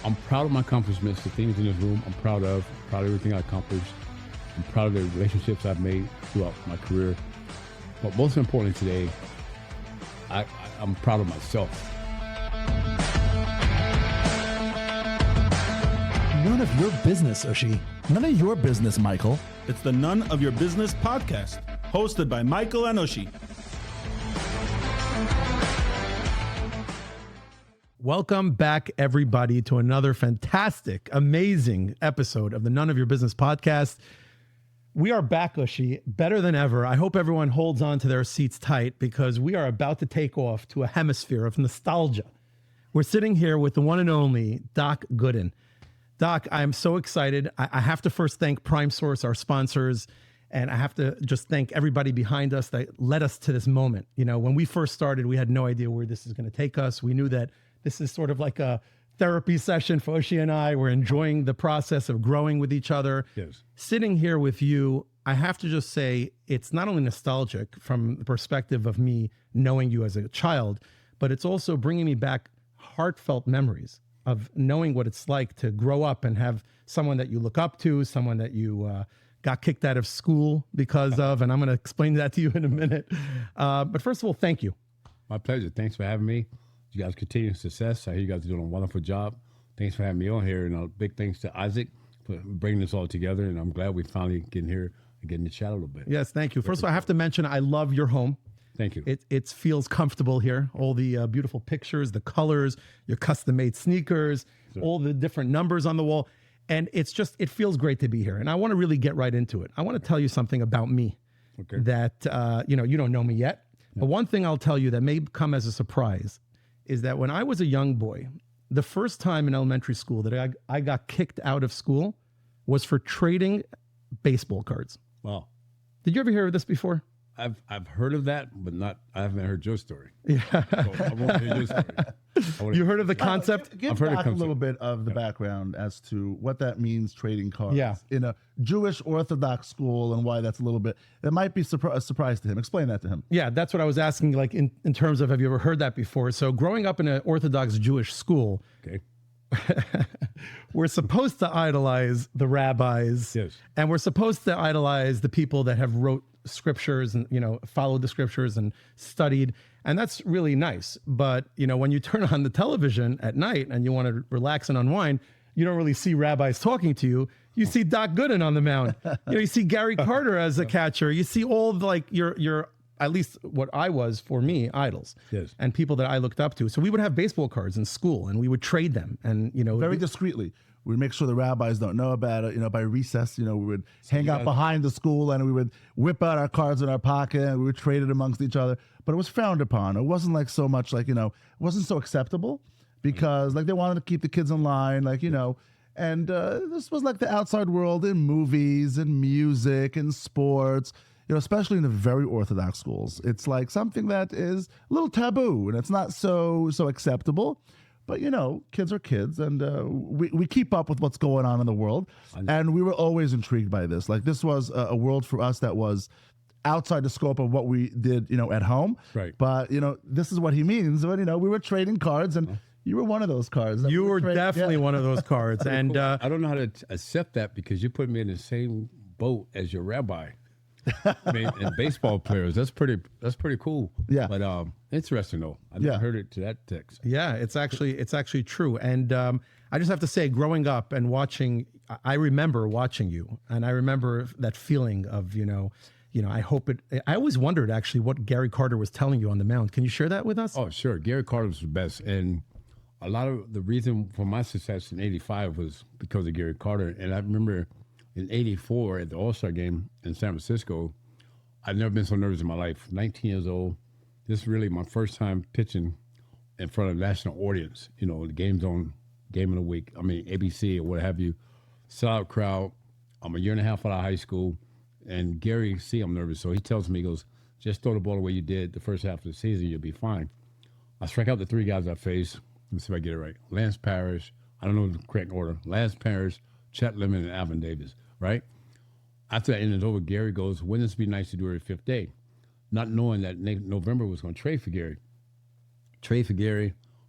I'm proud of my accomplishments, the things in this room I'm proud of everything I accomplished. I'm proud of the relationships I've made throughout my career. But most importantly today, I'm proud of myself. None of your business, Ushi. None of your business, Michael. It's the None of Your Business podcast, hosted by Michael and Ushi. Welcome back, everybody, to another fantastic, amazing episode of the None of Your Business podcast. We are back, Ushi, better than ever. I hope everyone holds on to their seats tight because we are about to take off to a hemisphere of nostalgia. We're sitting here with the one and only Doc Gooden. Doc, I am so excited. I have to first thank Prime Source, our sponsors, and I have to just thank everybody behind us that led us to this moment. You know, when we first started, we had no idea where this is going to take us. We knew that this is sort of like a therapy session for Ushi and I. We're enjoying the process of growing with each other. Yes. Sitting here with you, I have to just say it's not only nostalgic from the perspective of me knowing you as a child, but it's also bringing me back heartfelt memories of knowing what it's like to grow up and have someone that you look up to, someone that you got kicked out of school because of, and I'm going to explain that to you in a minute. But first of all, thank you. My pleasure. Thanks for having me. You guys continue success. I hear you guys are doing a wonderful job. Thanks for having me on here. And big thanks to Isaac for bringing this all together. And I'm glad we finally getting here and getting to chat a little bit. Yes, thank you. First of all, I have to mention, I love your home. Thank you. It feels comfortable here. All the beautiful pictures, the colors, your custom-made sneakers, all the different numbers on the wall. And it feels great to be here. And I want to really get right into it. I want to tell you something about me that, you don't know me yet. No. But one thing I'll tell you that may come as a surprise is that when I was a young boy, the first time in elementary school that I got kicked out of school was for trading baseball cards. Wow. Did you ever hear of this before? I've heard of that, but I haven't heard your story. Yeah. So I won't hear your story. You heard of the concept? Give back a little bit of the background as to what that means, trading cards in a Jewish Orthodox school, and why that's a little bit, it might be a surprise to him. Explain that to him. Yeah, that's what I was asking, like in terms of, have you ever heard that before? So growing up in an Orthodox Jewish school, we're supposed to idolize the rabbis, yes, and we're supposed to idolize the people that have wrote scriptures and, followed the scriptures and studied. And that's really nice. But, when you turn on the television at night and you want to relax and unwind, you don't really see rabbis talking to you. You see Doc Gooden on the mound. You see Gary Carter as a catcher. You see all of your at least what I was, for me, idols. Yes. And people that I looked up to. So we would have baseball cards in school and we would trade them. And, very discreetly. We'd make sure the rabbis don't know about it. By recess, we would hang out behind the school and we would whip out our cards in our pocket and we would trade it amongst each other. But it was frowned upon. It wasn't like so much like, it wasn't so acceptable because like they wanted to keep the kids in line, and this was like the outside world in movies and music and sports, especially in the very Orthodox schools. It's like something that is a little taboo and it's not so acceptable. But, kids are kids, and we keep up with what's going on in the world. And we were always intrigued by this. Like, this was a world for us that was outside the scope of what we did, at home. Right. But, this is what he means. But, we were trading cards, and you were one of those cards. You were definitely one of those cards. And I don't know how to accept that because you put me in the same boat as your rabbi. And baseball players, that's pretty cool. Yeah. But interesting though. I never heard it to that text. Yeah, it's actually true. And I just have to say, growing up and watching, I remember watching you, and I remember that feeling of, I hope it. I always wondered actually what Gary Carter was telling you on the mound. Can you share that with us? Oh, sure. Gary Carter was the best, and a lot of the reason for my success in '85 was because of Gary Carter. And I remember in '84 at the All-Star game in San Francisco, I'd never been so nervous in my life. 19 years old. This is really my first time pitching in front of a national audience. The game's on Game of the Week. ABC or what have you. Sellout crowd. I'm a year and a half out of high school. And Gary, I'm nervous. So he tells me, he goes, just throw the ball the way you did the first half of the season. You'll be fine. I strike out the three guys I faced. Let me see if I get it right. Lance Parrish. I don't know the correct order. Lance Parrish, Chet Lemon, and Alvin Davis. Right? After that inning is over, Gary goes, wouldn't this be nice to do every fifth day? Not knowing that November was going to trade for Gary.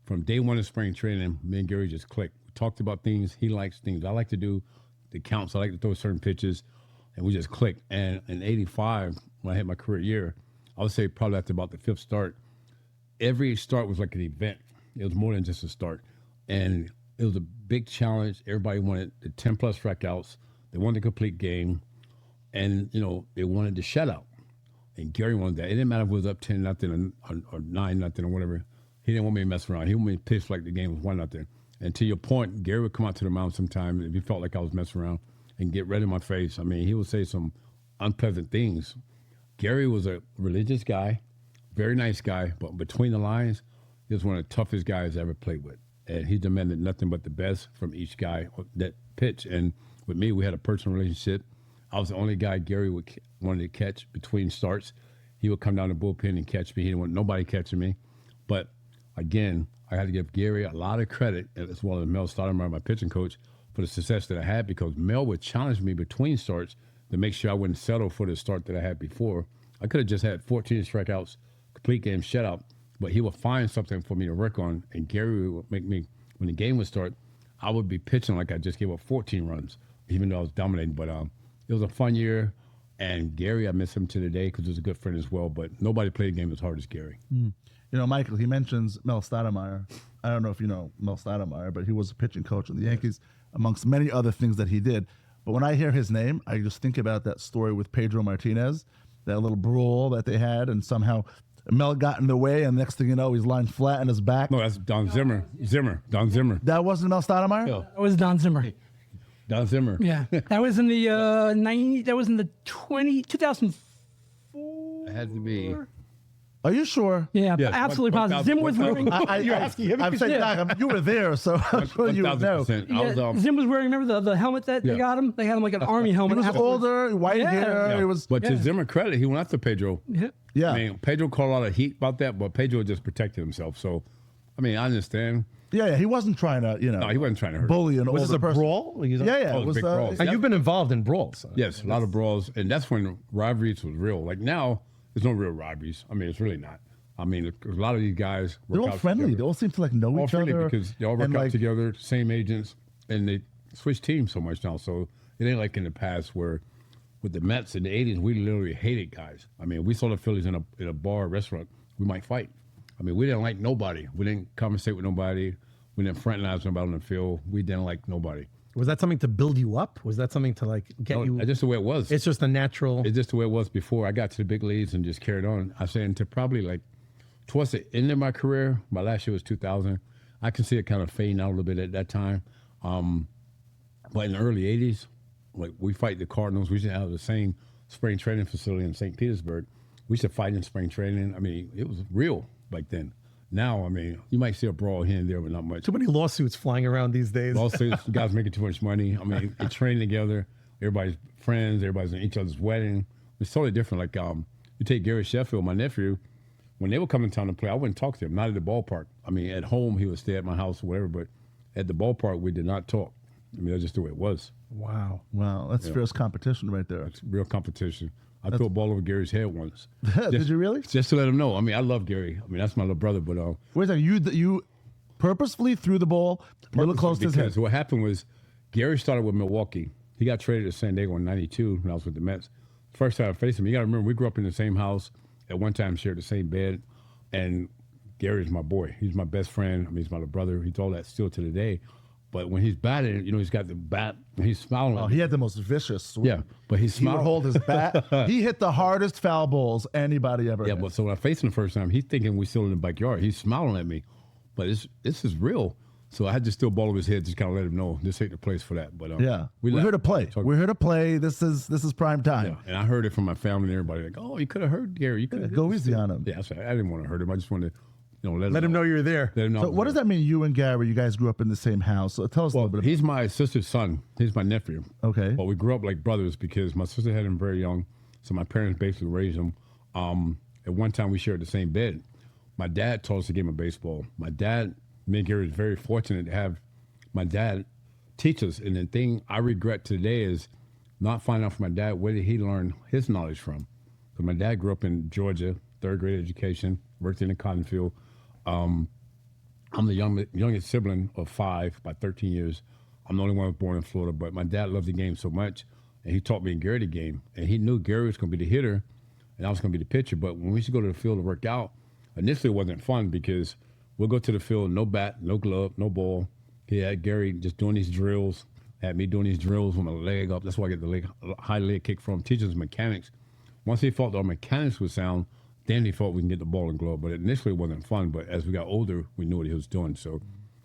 From day one of spring training, me and Gary just clicked. talked about things. He likes things I like to do, the counts. I like to throw certain pitches, and we just clicked. And in '85, when I had my career year, I would say probably after about the 5th start, every start was like an event. It was more than just a start. And it was a big challenge. Everybody wanted the 10-plus strikeouts. They wanted the complete game. And, they wanted the shutout. And Gary wanted that. It didn't matter if it was up 10-0 or 9-0 or whatever. He didn't want me to mess around. He wanted me to pitch like the game was 1-0. And to your point, Gary would come out to the mound sometime if he felt like I was messing around and get red in my face. I mean, he would say some unpleasant things. Gary was a religious guy, very nice guy, but between the lines, he was one of the toughest guys I ever played with. And he demanded nothing but the best from each guy that pitch. And with me, we had a personal relationship. I was the only guy Gary wanted to catch between starts. He would come down the bullpen and catch me. He didn't want nobody catching me. But again, I had to give Gary a lot of credit, as well as Mel Stardom, my pitching coach, for the success that I had, because Mel would challenge me between starts to make sure I wouldn't settle for the start that I had before. I could have just had 14 strikeouts, complete game shutout, but he would find something for me to work on, and Gary would make me, when the game would start, I would be pitching like I just gave up 14 runs, even though I was dominating. But it was a fun year, and Gary, I miss him to the day because he was a good friend as well, but nobody played the game as hard as Gary. Michael, he mentions Mel Stoudemire. I don't know if you know Mel Stoudemire, but he was a pitching coach in the Yankees, amongst many other things that he did. But when I hear his name, I just think about that story with Pedro Martinez, that little brawl that they had, and somehow Mel got in the way, and next thing you know, he's lying flat on his back. No, that's Don Zimmer. Don Zimmer. That wasn't Mel Stoudemire? No. That was Don Zimmer. Don Zimmer. Yeah, that was in the 90. That was in the 2004. It had to be. Are you sure? Yeah, Yes, absolutely one- positive. Zim was 1,000 wearing. You're asking him. I'm saying, Yeah. Doc, you were there, so I'm sure you would know. 1,000%. I was, Yeah, Zim was wearing. Remember the helmet that Yeah. they got him? They had him like an army He helmet. was afterwards. older, white Yeah. hair. yeah. It was, But to yeah. Zimmer credit, he went after Pedro. Yeah. yeah. I mean, Pedro caught a lot of heat about that, but Pedro just protected himself. So, I mean, I understand. Yeah, he wasn't trying to, No, he wasn't trying to hurt. bully an Was older this a person. brawl? Oh, Yeah, it it was was. big brawls. And you've been involved in brawls. Yes, a lot of brawls, and that's when rivalries was real. Like now, there's no real rivalries. I mean, it's really not. I mean, a lot of these guys They're work all out friendly. together. They all seem to know all each friendly other. because they all work and, out together, same agents, and they switch teams so much now. So it ain't like in the past where with the Mets in the 80s, we literally hated guys. I mean, we saw the Phillies in a bar or restaurant, we might fight. I mean, we didn't like nobody. We didn't conversate with nobody. We didn't fraternize nobody on the field. We didn't like nobody. Was that something to build you up? Was that something to get No, you? that's just the way it was. It's just a natural. It's just the way it was before I got to the big leagues and just carried on. I say until probably like towards the end of my career, my last year was 2000. I can see it kind of fading out a little bit at that time. But in the early 80s, like we fight the Cardinals. We used to have the same spring training facility in St. Petersburg. We used to fight in spring training. I mean, it was real back then. Now, I mean, you might see a brawl here and there, but not much. Too many lawsuits flying around these days. Lawsuits, guys making too much money. I mean, they train together. Everybody's friends. Everybody's in each other's wedding. It's totally different. Like you take Gary Sheffield, my nephew. When they would come in town to play, I wouldn't talk to him. Not at the ballpark. I mean, at home he would stay at my house or whatever. But at the ballpark, we did not talk. I mean, that's just the way it was. Wow. Wow, that's fierce competition right there. It's real competition. I threw a ball over Gary's head once. Did you really? Just to let him know. I mean, I love Gary. I mean, that's my little brother. But Wait a second, you purposefully threw the ball a little close to his head. because what happened was Gary started with Milwaukee. He got traded to San Diego in '92 when I was with the Mets. First time I faced him, you got to remember we grew up in the same house. At one time, shared the same bed, and Gary's my boy. He's my best friend. I mean, he's my little brother. He's all that still to the day. But when he's batting, he's got the bat and he's smiling. Oh, at he me. had the most vicious swing. Yeah, but he's He would smiling. hold his bat. He hit the hardest foul balls anybody ever Yeah, hit. but so when I faced him the first time, he's thinking we're still in the backyard. He's smiling at me, but this is real. So I had to still ball over his head, just kind of let him know this ain't the place for that. But Yeah, we're laughed. here to play. Talk- We're here to play. This is prime Yeah, time. and I heard it from my family and everybody. Like, oh, you could have heard Gary. You could have Go easy on him. Yeah, I didn't want to hurt him. I just wanted to, Let him know you're there. Let him know. So what does that mean? You and Gary, you guys grew up in the same house. So tell us a Well, little bit. he's my sister's son. He's my nephew. Okay. But we grew up like brothers because my sister had him very young, so my parents basically raised him. At one time, we shared the same bed. My dad taught us a game of baseball. Me and Gary was very fortunate to have my dad teach us. And the thing I regret today is not finding out from my dad where did he learn his knowledge from. Because my dad grew up in Georgia, third grade education, worked in the cotton field. I'm the youngest sibling of 5 by 13 years. I'm the only one who was born in Florida, but my dad loved the game so much, and he taught me and Gary the game. And he knew Gary was going to be the hitter, and I was going to be the pitcher. But when we used to go to the field to work out, initially it wasn't fun because we'll go to the field, no bat, no glove, no ball. He had Gary just doing these drills, had me doing these drills with my leg up. That's where I get the high leg kick from. Teaching us mechanics. Once he felt our mechanics was sound, then he thought we can get the ball and glove. But initially it wasn't fun. But as we got older, we knew what he was doing. So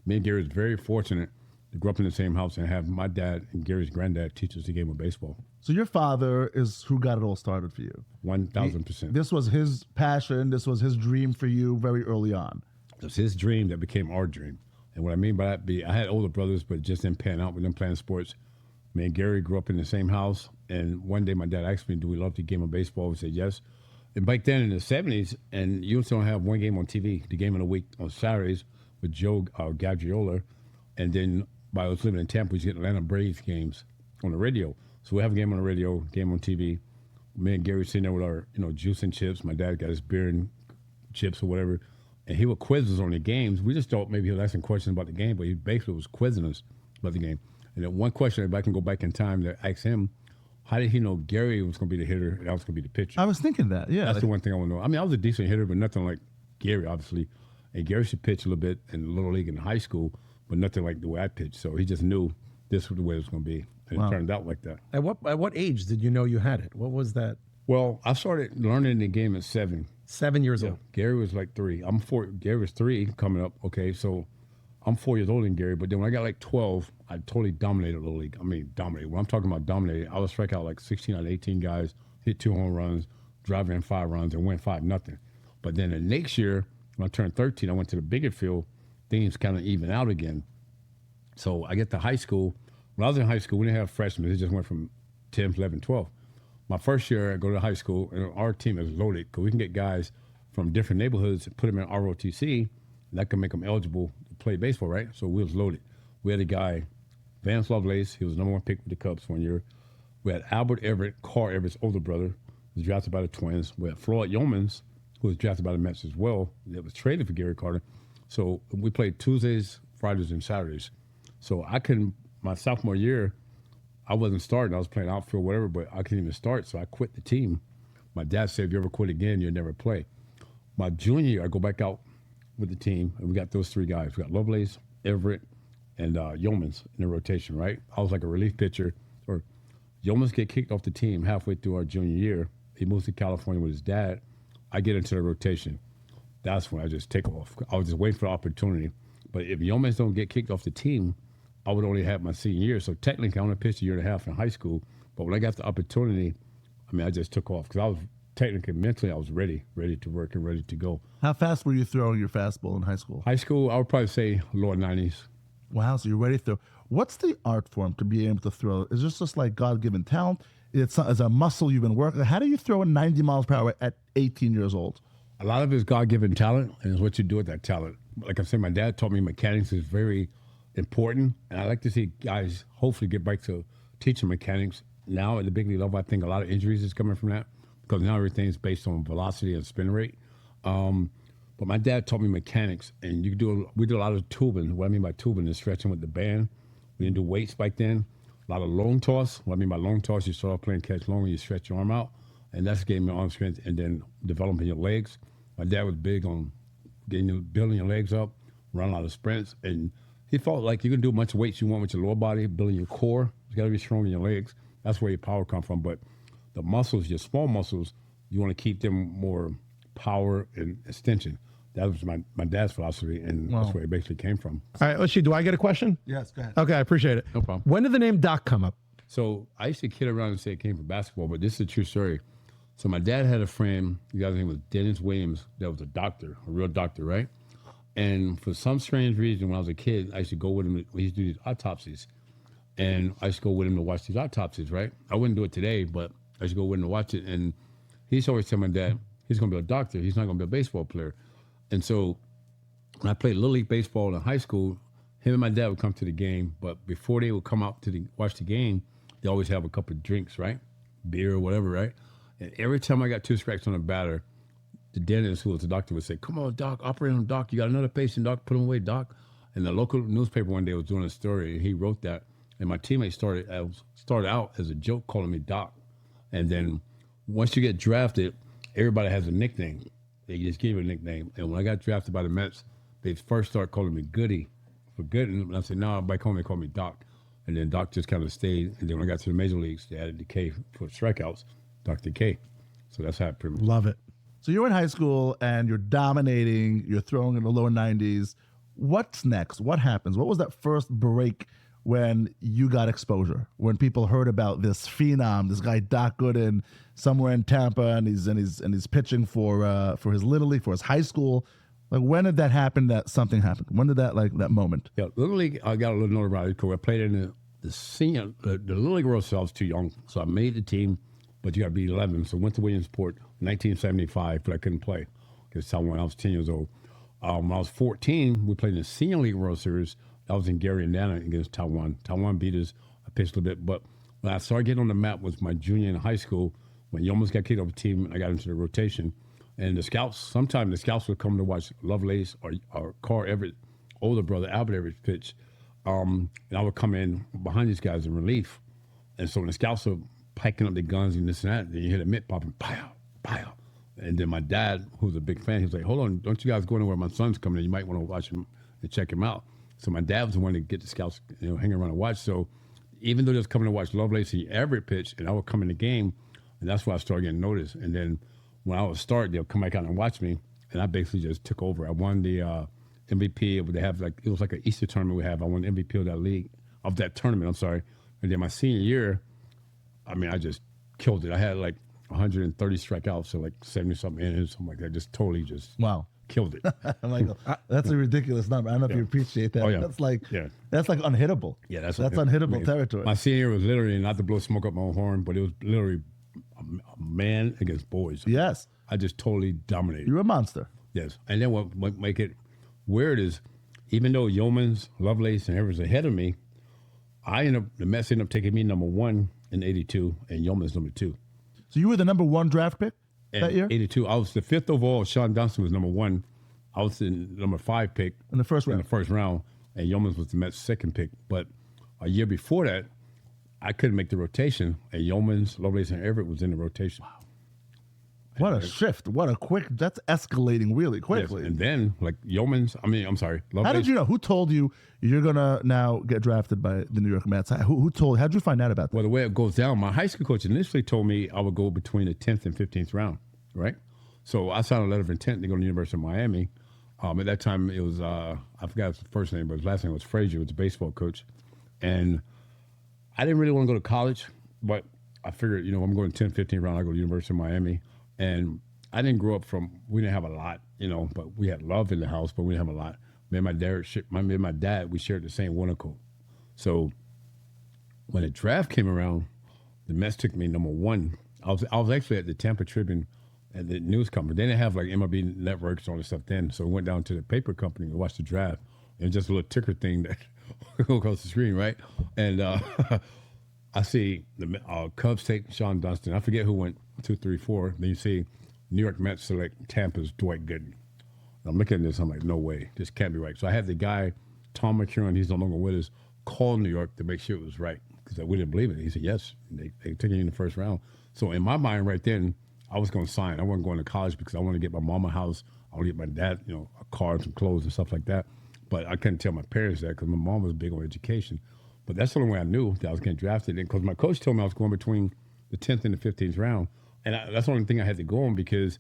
me and Gary was very fortunate to grow up in the same house and have my dad and Gary's granddad teach us the game of baseball. So your father is who got it all started for you. 1,000%. This was his passion. This was his dream for you very early on. It was his dream that became our dream. And what I mean by that, I had older brothers, but it just didn't pan out with them playing sports. Me and Gary grew up in the same house. And one day my dad asked me, do we love the game of baseball? We said yes. And back then in the 70s, and you used to only have one game on TV, the game of the week on Saturdays with Joe Gaggiola. And then I was living in Tampa, we used to get Atlanta Braves games on the radio. So we have a game on the radio, game on TV. Me and Gary sitting there with our, juice and chips. My dad got his beer and chips or whatever. And he would quiz us on the games. We just thought maybe he was asking questions about the game, but he basically was quizzing us about the game. And then one question, if I can go back in time to ask him, how did he know Gary was going to be the hitter and I was going to be the pitcher? I was thinking that, yeah. That's the one thing I want to know. I mean, I was a decent hitter, but nothing like Gary, obviously. And Gary should pitch a little bit in Little League in high school, but nothing like the way I pitched. So he just knew this was the way it was going to be. And It turned out like that. At what age did you know you had it? What was that? Well, I started learning the game at 7. 7 years old. Gary was like 3. I'm 4. Gary was 3 coming up. Okay, so I'm 4 years older than Gary. But then when I got like 12, I totally dominated Little League. I mean, dominated. When I'm talking about dominated, I would strike out like 16 out of 18 guys, hit 2 home runs, drive in 5 runs, and win 5-0. But then the next year, when I turned 13, I went to the bigger field. Things kind of even out again. So I get to high school. When I was in high school, we didn't have freshmen. It just went from 10, 11, 12. My first year, I go to high school, and our team is loaded because we can get guys from different neighborhoods and put them in ROTC, and that can make them eligible to play baseball, right? So we was loaded. We had a guy, Vance Lovelace, he was the #1 pick with the Cubs one year. We had Albert Everett, Carl Everett's older brother, was drafted by the Twins. We had Floyd Yeomans, who was drafted by the Mets as well, that was traded for Gary Carter. So we played Tuesdays, Fridays, and Saturdays. So my sophomore year, I wasn't starting. I was playing outfield, whatever, but I couldn't even start, so I quit the team. My dad said, if you ever quit again, you'll never play. My junior year, I go back out with the team, and we got those 3 guys. We got Lovelace, Everett, and Yeomans in the rotation, right? I was like a relief pitcher. Or Yeomans get kicked off the team halfway through our junior year. He moves to California with his dad. I get into the rotation. That's when I just take off. I was just waiting for the opportunity. But if Yeomans don't get kicked off the team, I would only have my senior year. So technically, I only pitched a year and a half in high school. But when I got the opportunity, I just took off because I was technically, mentally, I was ready to work and ready to go. How fast were you throwing your fastball in high school? High school, I would probably say lower 90s. Wow, so you're ready to throw. What's the art form to be able to throw? Is this just like God-given talent? It's a muscle you've been working. How do you throw at 90 miles per hour at 18 years old? A lot of it is God-given talent, and it's what you do with that talent. Like I said, my dad taught me mechanics is very important, and I like to see guys hopefully get back to teaching mechanics. Now at the big league level, I think a lot of injuries is coming from that because now everything is based on velocity and spin rate. But my dad taught me mechanics, and we do a lot of tubing. What I mean by tubing is stretching with the band. We didn't do weights back then. A lot of long toss. What I mean by long toss, you start off playing catch long and you stretch your arm out, and that's gave me arm strength and then developing your legs. My dad was big on building your legs up, run a lot of sprints, and he felt like you can do as much weights you want with your lower body, building your core. You got to be strong in your legs. That's where your power comes from. But the muscles, your small muscles, you want to keep them more power and extension. That was my dad's philosophy, and that's where it basically came from. All right, let's see. Do I get a question? Yes, go ahead. Okay, I appreciate it. No problem. When did the name Doc come up? So I used to kid around and say it came from basketball, but this is a true story. So my dad had a friend, the guy's name was Dennis Williams, that was a doctor, a real doctor, right? And for some strange reason, when I was a kid, I used to go with him. We used to do these autopsies. And I used to go with him to watch these autopsies, right? I wouldn't do it today, but I used to go with him to watch it. And he used to always tell my dad, he's going to be a doctor. He's not going to be a baseball player. And so when I played Little League baseball in high school, him and my dad would come to the game. But before they would come out to watch the game, they always have a couple of drinks, right? Beer or whatever, right? And every time I got 2 strikes on a batter, the dentist, who was the doctor, would say, "Come on, Doc, operate on Doc. You got another patient, Doc. Put him away, Doc." And the local newspaper one day was doing a story, and he wrote that. And my teammate started out as a joke calling me Doc. And then once you get drafted, everybody has a nickname. They just give you a nickname. And when I got drafted by the Mets, they first started calling me Goody for Gooden. And I said, no, everybody call me Doc. And then Doc just kind of stayed. And then when I got to the major leagues, they added the K for strikeouts, Dr. K. So that's how it pretty much. Love it. So you're in high school and you're dominating, you're throwing in the lower 90s. What's next? What happens? What was that first break when you got exposure? When people heard about this phenom, this guy Doc Gooden, somewhere in Tampa, and he's pitching for his Little League, for his high school. Like, when did that happen? That something happened. When did that that moment? Yeah, Little League. I got a little notoriety because I played in the senior, the Little League World Series. I was too young, so I made the team, but you got to be 11. So I went to Williamsport, 1975, but I couldn't play because when I was 10 years old. When I was 14, we played in the Senior League World Series. I was in Gary, Indiana against Taiwan. Taiwan beat us. I pitched a little bit. But when I started getting on the map was my junior in high school. When you almost got kicked off the team, I got into the rotation. And the scouts, sometimes the scouts would come to watch Lovelace or Carl Everett, older brother, Albert Everett pitch. And I would come in behind these guys in relief. And so when the scouts were picking up their guns and this and that, then you hear the mitt popping, pow, pow. And then my dad, who's a big fan, he was like, hold on, don't you guys go anywhere? My son's coming in. You might want to watch him and check him out. So my dad was the one to get the scouts, hang around and watch. So even though they was coming to watch Lovelace and Everett pitch, and I would come in the game, and that's why I started getting noticed. And then when I would start, they'll come back out and watch me, and I basically just took over. I won the MVP. They have it was like an Easter tournament we have. I won the MVP of that tournament. I'm sorry. And then my senior year, I mean, I just killed it. I had 130 strikeouts, so 70-something innings, something like that. Just totally just Wow. killed it. I'm like, that's a ridiculous number. I don't know if you appreciate that. Oh, yeah. That's Yeah. that's unhittable. Yeah, that's unhittable territory. My senior year was literally, not to blow smoke up my own horn, but it was literally a man against boys. Yes. I just totally dominated. You're a monster. Yes. And then what make it weird is, even though Yeomans, Lovelace, and Everett's ahead of me, the Mets ended up taking me number 1 in 82 and Yeomans number 2. So you were the number 1 draft pick And that year? 82. I was the 5th overall. Sean Dunston was number 1. I was the number 5 pick In the first in round. the first round, and Yeomans was the Mets' second pick. But a year before that, I couldn't make the rotation, and Yeomans, Lovelace, and Everett was in the rotation. Wow. What a shift. What a quick, that's escalating really quickly. Yes. And then, Lovelace. How did you know? Who told you you're going to now get drafted by the New York Mets? Who told? How did you find out about that? Well, the way it goes down, my high school coach initially told me I would go between the 10th and 15th round, right? So I signed a letter of intent to go to the University of Miami. At that time, it was, I forgot his first name, but his last name was Frazier, was a baseball coach. And I didn't really want to go to college, but I figured, I'm going 10th, 15th round, I go to the University of Miami. And I didn't grow up we didn't have a lot, but we had love in the house, but we didn't have a lot. Me and my dad, we shared the same winter coat. So when the draft came around, the Mets took me number 1. I was actually at the Tampa Tribune at the news company. They didn't have MLB networks and all this stuff then. So we went down to the paper company and watched the draft. It was just a little ticker thing that go across the screen, right? And I see the Cubs take Sean Dunston. I forget who went 2, 3, 4. Then you see New York Mets select Tampa's Dwight Gooden. I'm looking at this, I'm like, no way, this can't be right. So I had the guy, Tom McCurran, he's no longer with us, call New York to make sure it was right, because we didn't believe it. He said, yes, they took you in the first round. So in my mind right then, I was going to sign. I wasn't going to college because I wanted to get my mom a house. I wanted to get my dad, a car and some clothes and stuff like that. But I couldn't tell my parents that because my mom was big on education. But that's the only way I knew that I was getting drafted. And because my coach told me I was going between the 10th and the 15th round. And that's the only thing I had to go on, because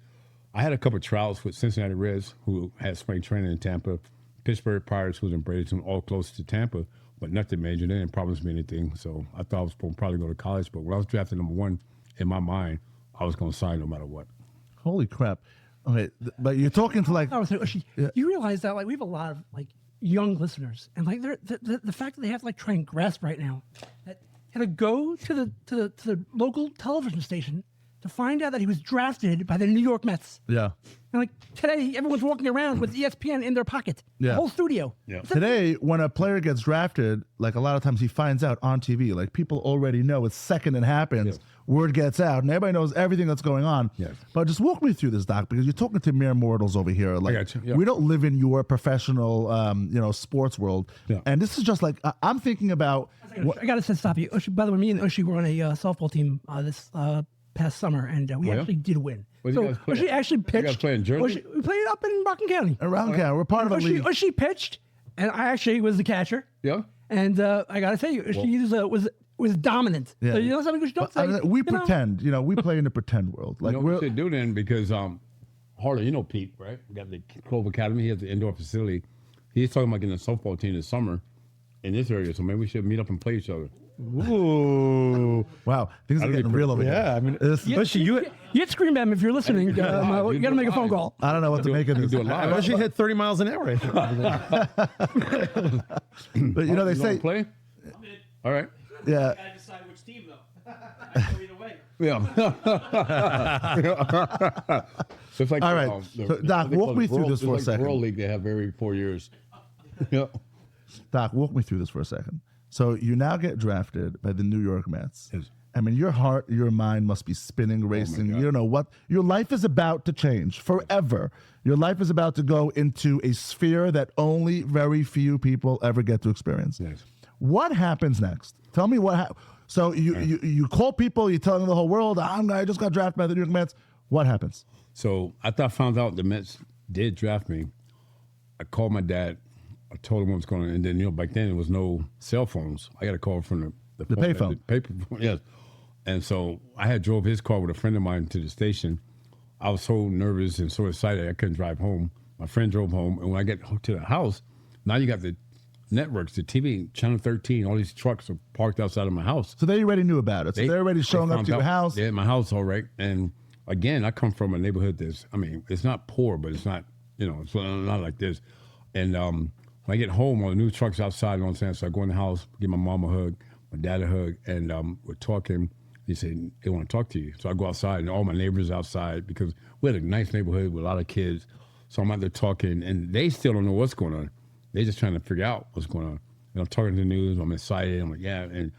I had a couple of trials with Cincinnati Reds, who had spring training in Tampa, Pittsburgh Pirates, who was in Bradenton, all close to Tampa, but nothing major. They didn't promise me anything. So I thought I was going to probably go to college. But when I was drafted number 1, in my mind, I was going to sign no matter what. Holy crap. Okay, but you're talking to You realize that we have a lot of young listeners, and the fact that they have to try and grasp right now that had to go to the local television station to find out that he was drafted by the New York Mets. Yeah. And like today, everyone's walking around with ESPN in their pocket. Yeah. The whole studio. Yeah. Today, when a player gets drafted, like a lot of times he finds out on TV. Like people already know it's second it happens. Yes. Word gets out, and everybody knows everything that's going on. Yes. But just walk me through this, Doc, because you're talking to mere mortals over here. Like got you. Yeah. we don't live in your professional, sports world. Yeah. And this is just like I'm thinking about. I got to stop you. Ushi, by the way, me and Ushi were on a softball team this past summer, and we yeah? actually did win. Where did you guys play? Ushi actually pitched. You guys play in Jersey? We played up in Rockland County. Around Canada, we're part of a league. Ushi pitched, and I actually was the catcher. Yeah. And I got to tell you, Ushi was dominant. Yeah. So you know something Ushi don't I say? mean, we you know? pretend, we play in the pretend world. Like You know what we should do then, because Harley, you know Pete, right? We got the Clove Academy. He has the indoor facility. He's talking about getting a softball team this summer in this area. So maybe we should meet up and play each other. Ooh. Wow, things are getting real over here. Yeah, I mean, This- you You'd scream at him if you're listening. You got to make a phone call. I don't know what to make of this. Do it live. Unless you hit 30 miles an hour. I think. But they You say, wanna play? All right. yeah. I decide which team though. I go either way. Yeah. So it's like All right. So, Doc, they call walk it me through World- this it's for a like second. World League they have every 4 years. Yeah. Doc, walk me through this for a second. So you now get drafted by the New York Mets. Yes. I mean, your heart, your mind must be spinning, racing. God. You don't know what your life is about to change forever. Your life is about to go into a sphere that only very few people ever get to experience. Yes. What happens next? Tell me what happens. So you call people, you're telling the whole world, I just got drafted by the New York Mets. What happens? So after I found out the Mets did draft me, I called my dad. I told him what was going on. And then, back then there was no cell phones. I got a call from the payphone. The paper phone, yes. And so I had drove his car with a friend of mine to the station. I was so nervous and so excited I couldn't drive home. My friend drove home. And when I get to the house, now you got the networks, the TV, Channel 13, all these trucks are parked outside of my house. So they already knew about it. So they're already showing up found to your out- house. Yeah, my house, all right. And again, I come from a neighborhood it's not poor, but it's not, it's not like this. And when I get home, all the new trucks outside, you know what I'm saying? So I go in the house, give my mom a hug, my dad a hug, and we're talking. He said, they want to talk to you. So I go outside, and all my neighbors outside, because we had a nice neighborhood with a lot of kids. So I'm out there talking, and they still don't know what's going on. They're just trying to figure out what's going on. And I'm talking to the news, I'm excited, I'm like, yeah. And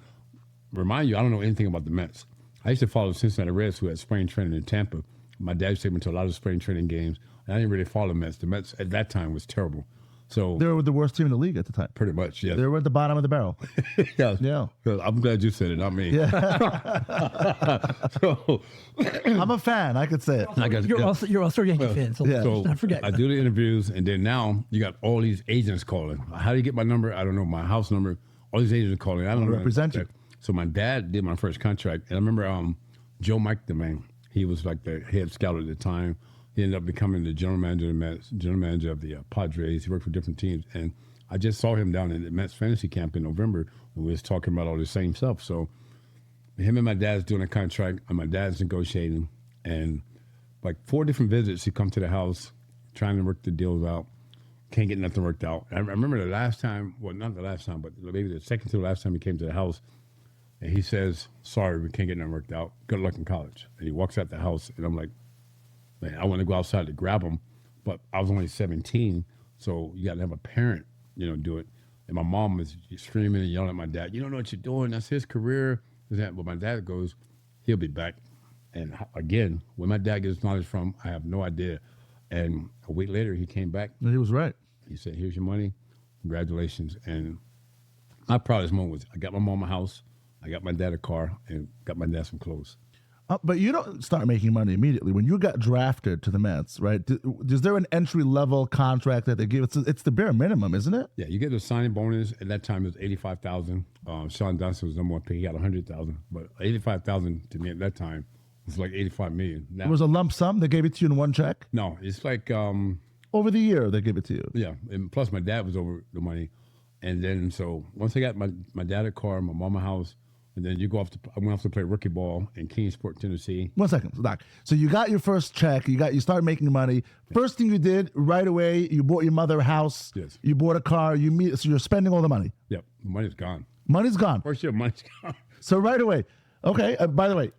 remind you, I don't know anything about the Mets. I used to follow the Cincinnati Reds, who had spring training in Tampa. My dad used to take me to a lot of spring training games. And I didn't really follow the Mets. The Mets at that time was terrible. So They were the worst team in the league at the time. pretty much, yes. They were at the bottom of the barrel. Yes. Yeah. Good. I'm glad you said it, not me. So, I'm a fan. I could say it. I guess, You're also a Yankee fan, so yeah. let's So not forget. I do the interviews, and then now you got all these agents calling. How do you get my number? I don't know. My house number. All these agents are calling. I don't know. Represent you. So my dad did my first contract, and I remember Joe Mike, the man. He was like the head scout at the time. He ended up becoming the general manager of the Mets, general manager of the Padres. He worked for different teams, and I just saw him down in the Mets fantasy camp in November when we was talking about all the same stuff. So him and my dad's doing a contract, and my dad's negotiating, and like 4 different visits, he come to the house trying to work the deals out. Can't get nothing worked out. I remember the last time, well, not the last time, but maybe the second to the last time he came to the house, and he says, sorry, we can't get nothing worked out. Good luck in college. And he walks out the house, and I'm like, man, I want to go outside to grab him, but I was only 17, so you got to have a parent, do it. And my mom was screaming and yelling at my dad, you don't know what you're doing. That's his career. But my dad goes, he'll be back. And again, where my dad gets knowledge from, I have no idea. And a week later, he came back. He was right. He said, here's your money. Congratulations. And my proudest moment was I got my mom a house, I got my dad a car, and got my dad some clothes. But you don't start making money immediately. When you got drafted to the Mets, right? Is there an entry-level contract that they give? It's the bare minimum, isn't it? Yeah, you get a signing bonus. At that time, it was $85,000. Sean Johnson was number one pick. He got $100,000. But $85,000 to me at that time was like $85 million. Now, It was a lump sum. They gave it to you in one check? no, it's like, Over the year, they give it to you. yeah. And plus, my dad was over the money. And then, so once I got my dad a car, my mom a house, and then I went off to play rookie ball in Kingsport, Tennessee. 1 second, Doc. So you got your first check. You started making money. First thing you did right away, you bought your mother a house. Yes. You bought a car. So you're spending all the money. Yep, the money's gone. Money's gone. First year, money's gone. So right away, Okay. By the way,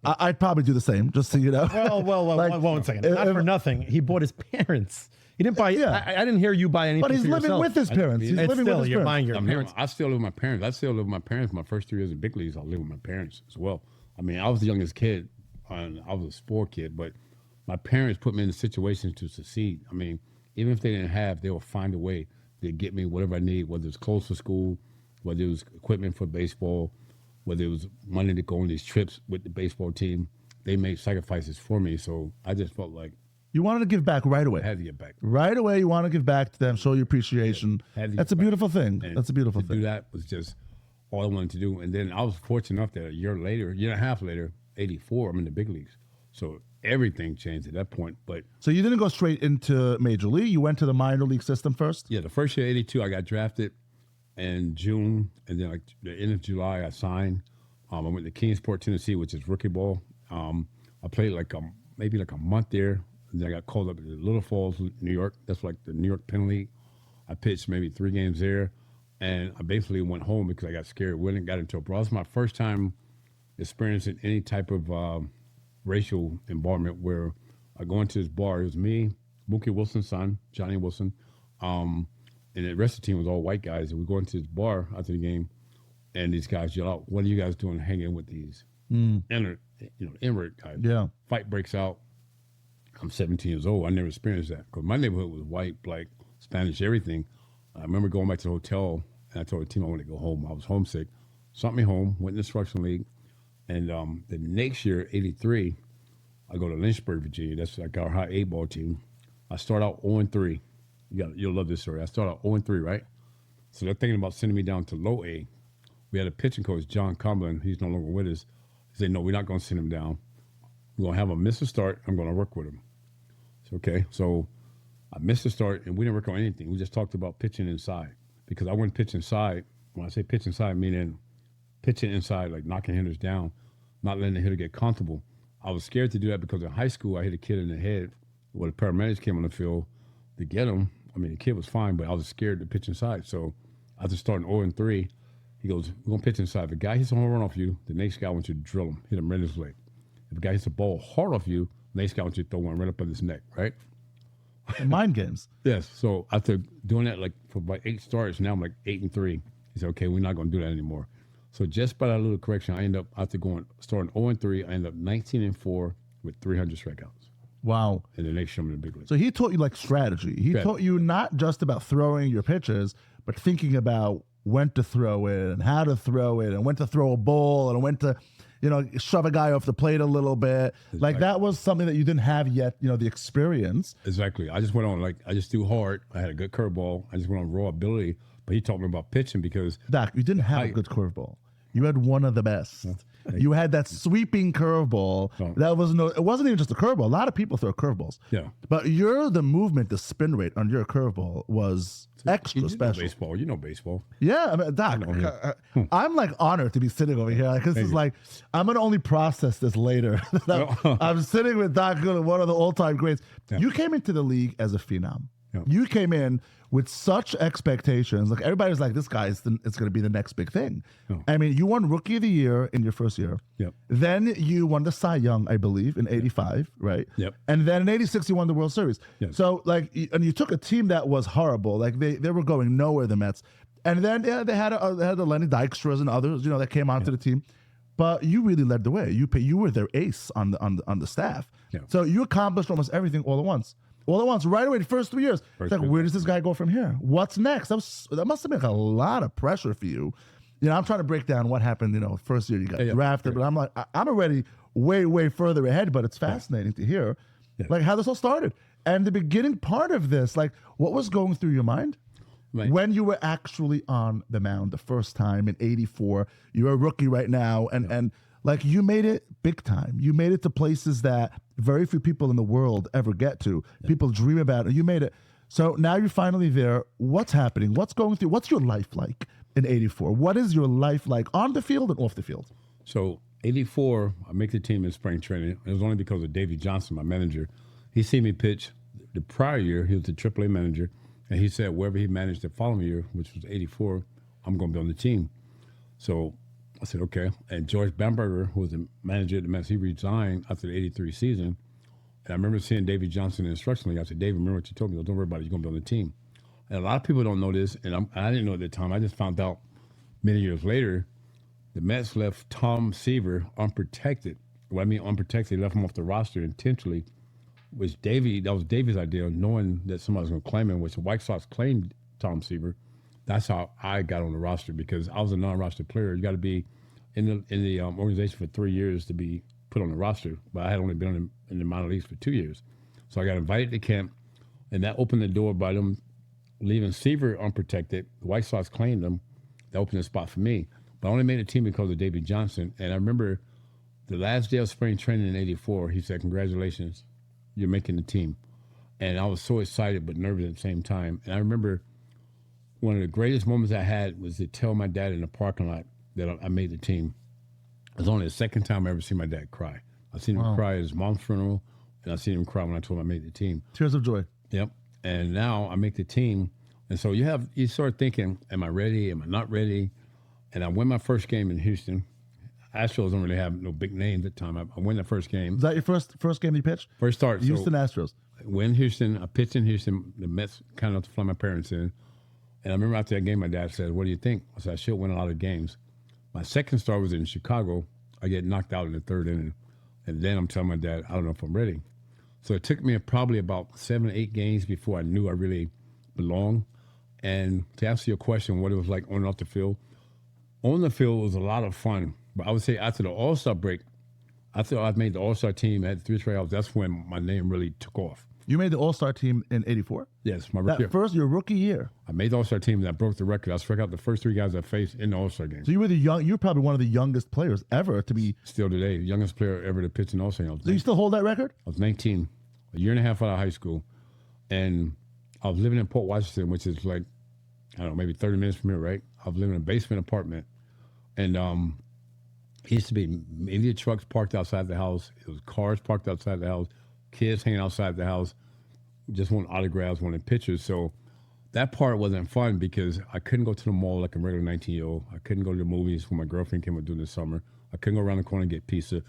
I'd probably do the same, just so you know. Well, Like, one second. Not for nothing. He bought his parents. He didn't buy. Yeah. I didn't hear you buy anything. But he's for living yourself. with his parents. He's And living still, with his you're parents. buying your I parents. still live with my parents. I still live with my parents. My first 3 years in big leagues, I lived with my parents as well. I mean, I was the youngest kid, and I was a sport kid, but my parents put me in the situations to succeed. I mean, even if they didn't have, they would find a way to get me whatever I need, whether it's clothes for school, whether it was equipment for baseball, whether it was money to go on these trips with the baseball team. They made sacrifices for me, so I just felt like You wanted to give back right away. I had to get back. Right away, you want to give back to them, show your appreciation. Had to That's a get back. beautiful thing. And That's a beautiful to thing. do that was just all I wanted to do. And then I was fortunate enough that a year and a half later, 84, I'm in the big leagues. So everything changed at that point. But So you didn't go straight into Major League. You went to the minor league system first. yeah, the first year, 82, I got drafted in June. And then like the end of July, I signed. I went to Kingsport, Tennessee, which is rookie ball. I played maybe like a month there. And then I got called up to Little Falls, New York. That's like the New York Penn League. I pitched maybe 3 games there. And I basically went home because I got scared. Went and got into a brawl. It was my first time experiencing any type of racial involvement where I go into this bar. It was me, Mookie Wilson's son, Johnny Wilson, and the rest of the team was all white guys. And we go into this bar after the game, and these guys yell out, "What are you guys doing hanging with these N-word guys?" Yeah. Fight breaks out. I'm 17 years old. I never experienced that because my neighborhood was white, black, Spanish, everything. I remember going back to the hotel, and I told the team I wanted to go home. I was homesick. Sent me home, went in the instruction league, and the next year, 83, I go to Lynchburg, Virginia. That's like our high 8-ball team. I start out 0-3. You'll love this story. I start out 0-3, right? So they're thinking about sending me down to low A. We had a pitching coach, John Cumberland. He's no longer with us. He said, "No, we're not going to send him down. We're going to have him miss a start. I'm going to work with him." So, okay. So I missed the start, and we didn't work on anything. We just talked about pitching inside because I wouldn't pitch inside. When I say pitch inside, meaning pitching inside, like knocking hitters down, not letting the hitter get comfortable. I was scared to do that because in high school, I hit a kid in the head when the paramedics came on the field to get him. I mean, the kid was fine, but I was scared to pitch inside. So after starting 0-3, he goes, "We're going to pitch inside. If a guy hits a home run off you, the next guy wants you to drill him, hit him right in his leg. If a guy hits a ball hard off you, the next guy wants you to throw one right up on his neck," right? Mind games. Yes. So after doing that, like for about 8 starts, now I'm like 8-3. He said, "Okay, we're not going to do that anymore." So just by that little correction, I end up after starting 0-3, I end up 19-4 with 300 strikeouts. Wow. And the next year I'm in the big league. So he taught you like strategy. He taught you not just about throwing your pitches, but thinking about when to throw it and how to throw it and when to throw a ball and when to, shove a guy off the plate a little bit. Like that was something that you didn't have yet, the experience. Exactly. I just went on, I just threw hard. I had a good curveball. I just went on raw ability. But he taught me about pitching because Doc, you didn't have a good curveball. You had one of the best. You had that sweeping curveball. It wasn't even just a curveball. A lot of people throw curveballs. Yeah. But the movement, the spin rate on your curveball was extra special. Baseball. You know baseball. Yeah, I mean, Doc, I'm like honored to be sitting over here. This is like, I'm going to only process this later. I'm sitting with Doc Gooden, one of the all-time greats. Yeah. You came into the league as a phenom. Yeah. You came in with such expectations. Like everybody's like, this guy it's going to be the next big thing. Oh. I mean, you won Rookie of the Year in your first year. Yep. Then you won the Cy Young, I believe, in 85, right? Yep. And then in 86, you won the World Series. Yep. So, and you took a team that was horrible. Like they were going nowhere, the Mets. And then they had the Lenny Dykstras and others, that came onto the team. But you really led the way. You were their ace on the staff. Yep. So you accomplished almost everything all at once. All at once, right away, the first 3 years. It's like, where does this guy go from here? What's next? That must have been a lot of pressure for you. I'm trying to break down what happened, first year you got drafted, but I'm like, I'm already way, way further ahead, but it's fascinating to hear, like, how this all started. And the beginning part of this, like, what was going through your mind? Right. When you were actually on the mound the first time in 84, you're a rookie right now, and like you made it big time. You made it to places that very few people in the world ever get to. Yeah. People dream about it. You made it. So now you're finally there. What's happening? What's going through? What's your life like in 84? What is your life like on the field and off the field? So 84, I make the team in spring training. It was only because of Davey Johnson, my manager. He seen me pitch the prior year. He was the AAA manager. And he said wherever he managed the following year, which was 84, I'm going to be on the team. So I said, okay. And George Bamberger, who was the manager at the Mets, he resigned after the 83 season. And I remember seeing David Johnson in the instruction league. I said, David, remember what you told me? Don't worry about it. You're going to be on the team. And a lot of people don't know this, and I didn't know at the time. I just found out many years later. The Mets left Tom Seaver unprotected. What I mean unprotected, they left him off the roster intentionally, which that was Davy's idea, knowing that somebody was going to claim him, which the White Sox claimed Tom Seaver. That's how I got on the roster, because I was a non-roster player. You got to be in the organization for 3 years to be put on the roster, but I had only been in the minor leagues for 2 years. So I got invited to camp, and that opened the door by them leaving Seaver unprotected. The White Sox claimed him. That opened a spot for me. But I only made the team because of David Johnson. And I remember the last day of spring training in '84, he said, congratulations, you're making the team. And I was so excited but nervous at the same time. And I remember one of the greatest moments I had was to tell my dad in the parking lot that I made the team. It was only the second time I ever seen my dad cry. I seen him cry at his mom's funeral, and I seen him cry when I told him I made the team. Tears of joy. Yep. And now I make the team. And so you start thinking, am I ready? Am I not ready? And I win my first game in Houston. Astros don't really have no big names at the time. I win the first game. Was that your first game you pitched? First start. Houston Astros. I win Houston. I pitched in Houston. The Mets kind of to fly my parents in. And I remember after that game, my dad said, what do you think? I said, I should win a lot of games. My second start was in Chicago. I get knocked out in the third inning. And then I'm telling my dad, I don't know if I'm ready. So it took me probably about 7 or 8 games before I knew I really belonged. And to answer your question, what it was like on and off the field was a lot of fun. But I would say after the All-Star break, after I made the All-Star team, I had 3 tryouts, that's when my name really took off. You made the All-Star team in '84? Yes, my rookie year. Your rookie year. I made the All-Star team and I broke the record. I struck out the first 3 guys I faced in the All-Star game. So you were probably one of the youngest players ever to be. Still today, the youngest player ever to pitch in the All-Star game. So you still hold that record? I was 19, a year and a half out of high school. And I was living in Port Washington, which is like, I don't know, maybe 30 minutes from here, right? I was living in a basement apartment. And it used to be maybe trucks parked outside the house. It was cars parked outside the house, kids hanging outside the house, just wanting autographs, wanting pictures. So that part wasn't fun because I couldn't go to the mall like a regular 19-year-old. I couldn't go to the movies when my girlfriend came up during the summer. I couldn't go around the corner and get pizza.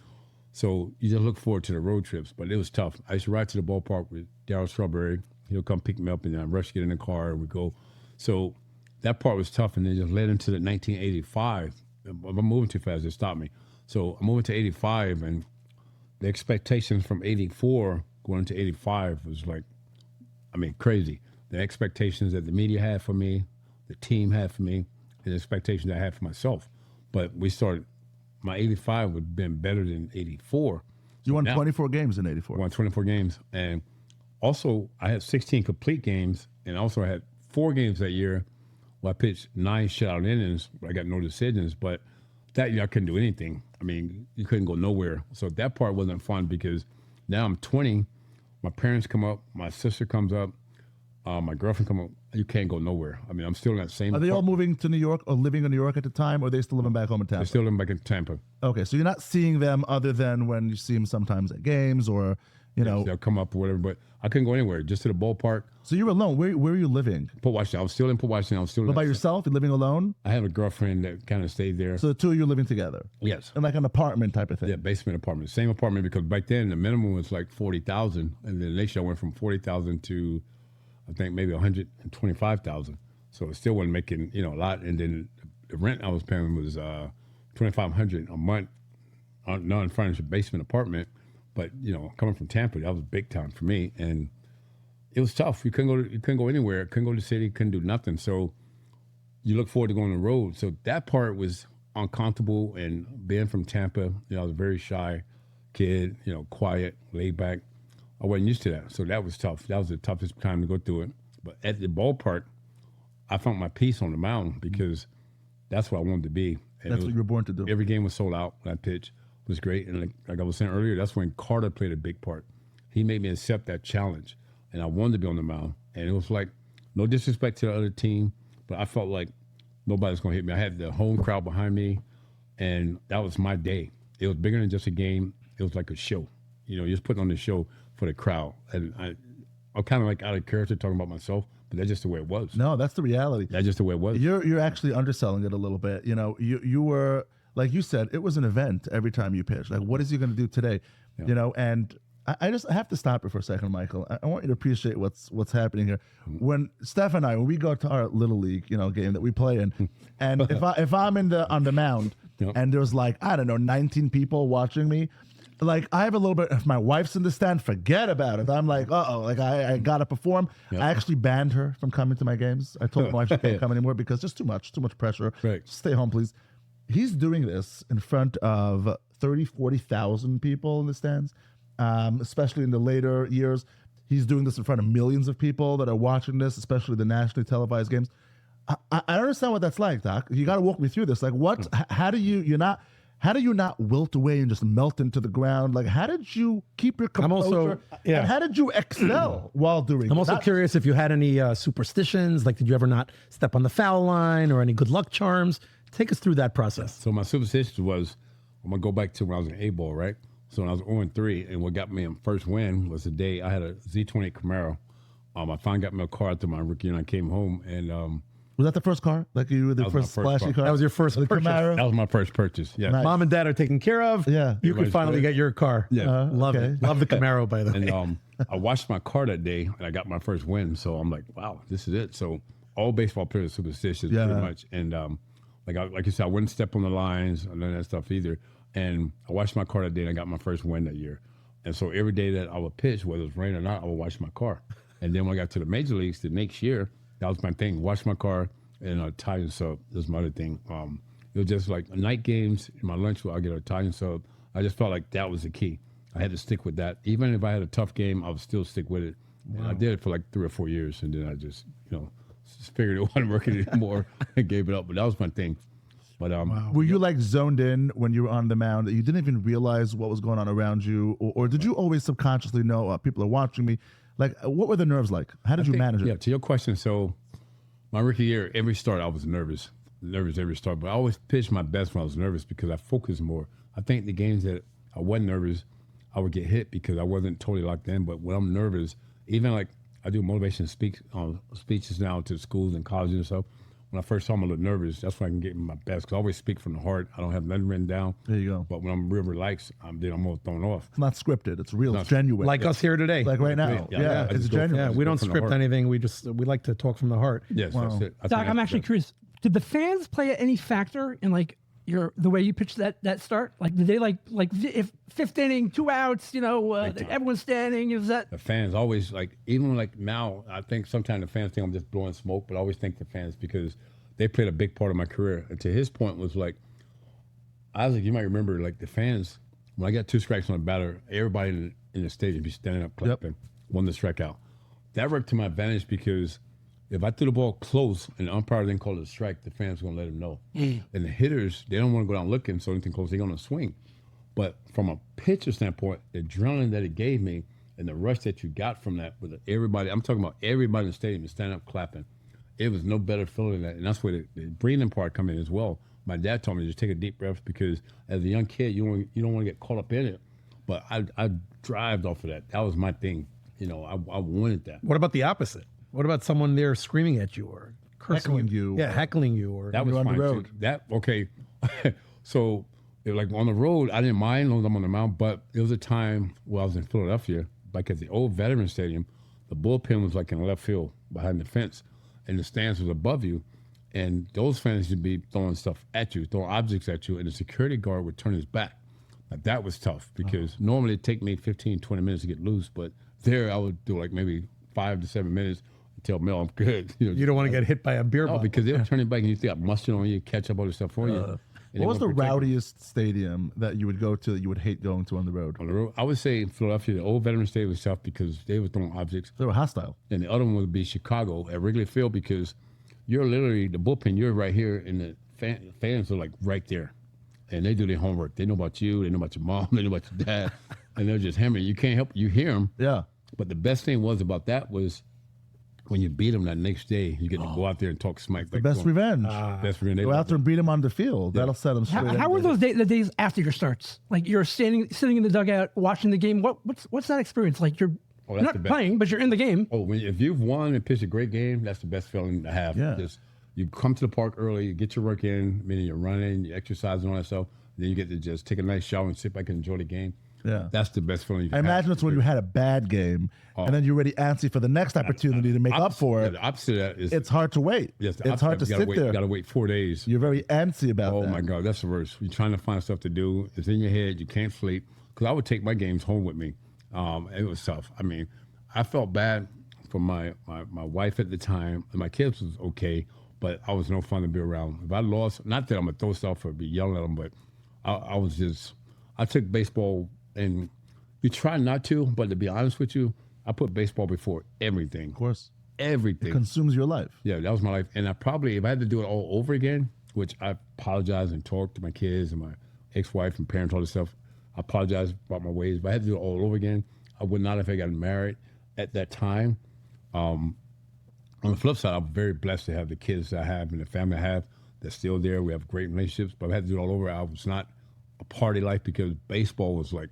So you just look forward to the road trips, but it was tough. I used to ride to the ballpark with Darryl Strawberry. He'll come pick me up and I'd rush to get in the car and we go. So that part was tough, and then just led into the 1985. I'm moving too fast, it stopped me. So I'm moving to 85, and the expectations from 84 going into 85 was like, crazy. The expectations that the media had for me, the team had for me, and the expectations I had for myself. But my 85 would have been better than 84. You won 24 games in '84. Won 24 games. And also, I had 16 complete games, and also I had 4 games that year where I pitched 9 shutout innings. I got no decisions, but that year I couldn't do anything. You couldn't go nowhere. So that part wasn't fun because now I'm 20. My parents come up. My sister comes up. My girlfriend come up. You can't go nowhere. I'm still in that same. Are they all moving to New York or living in New York at the time, or are they still living back home in Tampa? They're still living back in Tampa. Okay, so you're not seeing them other than when you see them sometimes at games or, They'll come up or whatever, but I couldn't go anywhere, just to the ballpark. So you were alone. Where are you living? Port Washington. I was still in Port Washington. I was still But by yourself? You're living alone? I have a girlfriend that kind of stayed there. So the two of you are living together? Yes. In like an apartment type of thing? Yeah, basement apartment. Same apartment, because back then the minimum was like 40,000, and then next year I went from 40,000 to I think maybe 125,000. So it still wasn't making a lot. And then the rent I was paying was $2,500 a month, non-furnished basement apartment. But coming from Tampa, that was big time for me, and it was tough. You couldn't go anywhere. Couldn't go to the city. Couldn't do nothing. So you look forward to going on the road. So that part was uncomfortable. And being from Tampa, I was a very shy kid. Quiet, laid back. I wasn't used to that. So that was tough. That was the toughest time to go through it. But at the ballpark, I found my peace on the mound because that's what I wanted to be. And that's what you were born to do. Every game was sold out when I pitched. It was great. And like I was saying earlier, that's when Carter played a big part. He made me accept that challenge. And I wanted to be on the mound. And it was like, no disrespect to the other team, but I felt like nobody's going to hit me. I had the home crowd behind me, and that was my day. It was bigger than just a game. It was like a show. You're just putting on the show for the crowd. And I'm kind of like out of character talking about myself, but that's just the way it was. No, that's the reality. That's just the way it was. You're actually underselling it a little bit. You were like you said, it was an event every time you pitched. Like, what is he going to do today? You know, and I have to stop it for a second, Michael. I want you to appreciate what's happening here. When Steph and I, when we go to our little league, game that we play in, and if I'm on the mound and there's like, I don't know, 19 people watching me, like I have a little bit. If my wife's in the stand, forget about it. I'm like, like I gotta perform. I actually banned her from coming to my games. I told my wife she can't come anymore because just too much pressure. Right. Stay home, please. He's doing this in front of 30, 40,000 people in the stands, especially in the later years. He's doing this in front of millions of people that are watching this, especially the nationally televised games. I understand what that's like, Doc. You got to walk me through this. Like, what? How do you not wilt away and just melt into the ground? Like, how did you keep your composure? And how did you excel while doing? I'm also curious if you had any superstitions. Like, did you ever not step on the foul line or any good luck charms? Take us through that process. So my superstition was, I'm going to go back to when I was in A-ball, right? So when I was 0-3, and what got me in first win was the day I had a Z28 Camaro. I finally got me a car after my rookie year, and I came home, and was that the first car? Like you were the That was first my first flashy car. car? That was your first the purchase. Camaro? that was my first purchase. Yeah. Nice. Mom and dad are taken care of. Yeah. You can Everybody's finally good. get your car. Yeah. Love okay. it. Love the Camaro, by the way. And I washed my car that day, and I got my first win. So I'm like, wow, this is it. So all baseball players are superstitious, pretty much. And like you said, I wouldn't step on the lines and none of that stuff either. And I washed my car that day, and I got my first win that year. And so every day that I would pitch, whether it was rain or not, I would wash my car. And then when I got to the major leagues the next year, that was my thing: wash my car and Italian sub. That's my other thing. It was just like night games. In my lunch, I'll get an Italian sub. I just felt like that was the key. I had to stick with that. Even if I had a tough game, I would still stick with it. Wow. And I did it for like 3 or 4 years, and then I just figured it wasn't working anymore and gave it up. But that was my thing. But were you like zoned in when you were on the mound that you didn't even realize what was going on around you, or did you always subconsciously know people are watching me? Like, what were the nerves like? How did you manage it? Yeah, to your question, so my rookie year, every start I was nervous every start, but I always pitched my best when I was nervous because I focused more. I think the games that I wasn't nervous, I would get hit because I wasn't totally locked in. But when I'm nervous, even like I do motivation speeches now to schools and colleges and stuff. When I first saw them, I look nervous. That's when I can get my best because I always speak from the heart. I don't have nothing written down. There you go. But when I'm real relaxed, then I'm all thrown off. It's not scripted. It's real. It's genuine. Like us here today. Like right now. Yeah, I it's just go genuine. Yeah, we don't from the script heart. anything. We like to talk from the heart. Yes, that's it. I think Doc, I'm that's actually the- curious. Did the fans play any factor in like the way you pitched that start? Like, did they like if fifth inning, 2 outs, everyone's standing? Is that The fans always even like now, I think sometimes the fans think I'm just blowing smoke, but I always thank the fans because they played a big part of my career. And to his point was like, Isaac, you might remember like the fans, when I got 2 strikes on a batter, everybody in the stadium be standing up clapping, won the strikeout. That worked to my advantage because if I threw the ball close and the umpire didn't call it a strike, the fans were going to let him know. And the hitters, they don't want to go down looking, so anything close, they're going to swing. But from a pitcher standpoint, the adrenaline that it gave me and the rush that you got from that with everybody, I'm talking about everybody in the stadium is standing up clapping. It was no better feeling than that. And that's where the breathing part come in as well. My dad told me to just take a deep breath because as a young kid, you don't want to get caught up in it. But I thrived off of that. That was my thing. I wanted that. What about the opposite? What about someone there screaming at you or cursing Heckling you. Yeah, heckling you. Or That was on the fine road. too. That okay. So like on the road, I didn't mind as long as I'm on the mound. But it was a time where I was in Philadelphia, like at the old Veterans Stadium. The bullpen was like in left field behind the fence, and the stands was above you. And those fans would be throwing stuff at you, throwing objects at you, and the security guard would turn his back. Like that was tough because normally it'd take me 15, 20 minutes to get loose, but there I would do like maybe 5 to 7 minutes and tell Mel I'm good. you don't want to get hit by a beer bottle. because they'll turn it back and you think I'm mustard on you, catch up all this stuff on you. And What was they the won't protect you. rowdiest stadium that you would go to that you would hate going to on the road? On the road, I would say in Philadelphia, the old Veterans Stadium was tough because they were throwing objects. They were hostile. And the other one would be Chicago at Wrigley Field because you're literally, the bullpen, you're right here, and the fans are like right there. And they do their homework. They know about you, they know about your mom, they know about your dad, and they're just hammering. You can't help, you hear them. Yeah. But the best thing was about that was when you beat them that next day, you get to go out there and talk smack. The best revenge. Best revenge. Go out there and beat them on the field. That'll set them straight. how were those the days after your starts? Like you're sitting in the dugout watching the game. What's that experience like? You're Oh, that's not the best. playing, but you're in the game. Oh, if you've won and pitched a great game, that's the best feeling to have. Yeah. Just You come to the park early, you get your work in, meaning you're running, you exercise and all that stuff. Then you get to just take a nice shower and sit back and enjoy the game. Yeah. That's the best feeling you I can imagine have. it's when you had a bad game and then you're already antsy for the next opportunity to make up for it. The opposite of that is It's hard to wait. yes, the It's hard to opposite. sit You there. got to wait 4 days. You're very antsy about Oh that. my God, that's the worst. You're trying to find stuff to do. It's in your head. You can't sleep. Because I would take my games home with me. It was tough. I mean, I felt bad for my wife at the time. And my kids was okay, but I was no fun to be around. If I lost, not that I'm going to throw stuff or be yelling at them, but I took baseball, and you try not to, but to be honest with you, I put baseball before everything. Of course. Everything. It consumes your life. Yeah, that was my life. And I probably, if I had to do it all over again, which I apologize and talk to my kids and my ex-wife and parents, all this stuff, I apologize about my ways. If I had to do it all over again, I would not have gotten married at that time. On the flip side, I'm very blessed to have the kids I have and the family I have that's still there. We have great relationships, but if I had to do it all over, I was not a party life because baseball was like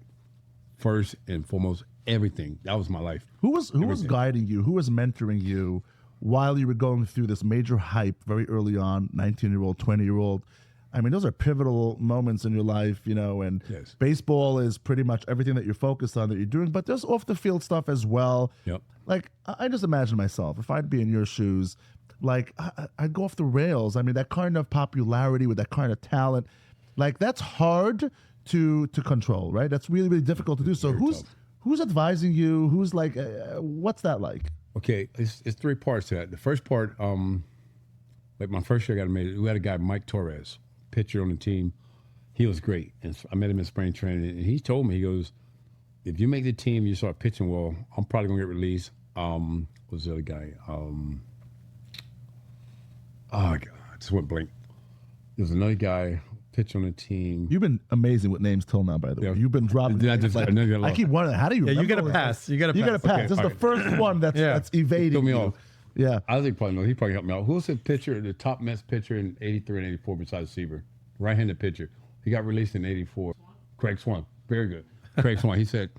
first and foremost everything. That was my life. Who was guiding you? Who was mentoring you while you were going through this major hype very early on, 19-year-old, 20-year-old? I mean, those are pivotal moments in your life, you know, and Yes. baseball is pretty much everything that you're focused on that you're doing, but there's off the field stuff as well. Yep. Like, I just imagine myself, if I'd be in your shoes, like, I'd go off the rails. I mean, that kind of popularity with that kind of talent, like, that's hard to control, right? That's really, really difficult to do. So who's advising you? Who's like, what's that like? Okay, it's 3 parts to that. The first part, like my first year I got made, we had a guy, Mike Torres, pitcher on the team. He was great. And I met him in spring training, and he told me, he goes, if you make the team, you start pitching well, I'm probably going to get released. What was the other guy? Oh, God, I just went blank. There was another guy, pitch on the team. You've been amazing with names till now, by the way. Yeah. You've been dropping. Did I just- like, I know you got I lost. keep wondering, how do you? Yeah, you remember get a all this? pass. You get a You get a pass. pass. Okay, This is all the right. first one that's evading Threw me you. off. Yeah. I think probably know. He probably helped me out. Who was the pitcher, the top Mets pitcher in 83 and 84 besides Seaver? Right-handed pitcher. He got released in 84. Craig Swan. Very good. Craig Swan. He said,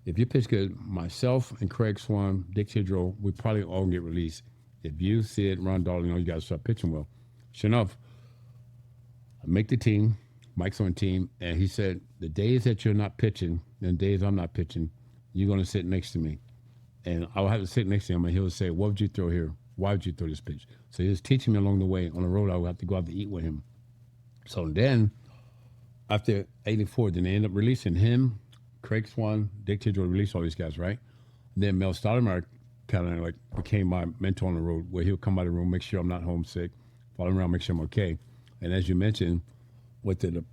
if you pitch good, myself and Craig Swan, Dick Tidrow, we probably all get released. If you see it, Ron Darling, you got to start pitching well. Sure enough, I make the team. Mike's on the team. And he said, the days that you're not pitching and the days I'm not pitching, you're going to sit next to me. And I'll have to sit next to him, and he'll say, what would you throw here? Why would you throw this pitch? So he was teaching me along the way. On the road, I would have to go out to eat with him. So then, after 84, then they ended up releasing him, Craig Swan, Dick Tidrow, released all these guys, right? And then Mel Stoudemire kind of like became my mentor on the road, where he'll come by the room, make sure I'm not homesick, follow me around, make sure I'm okay. And as you mentioned, with the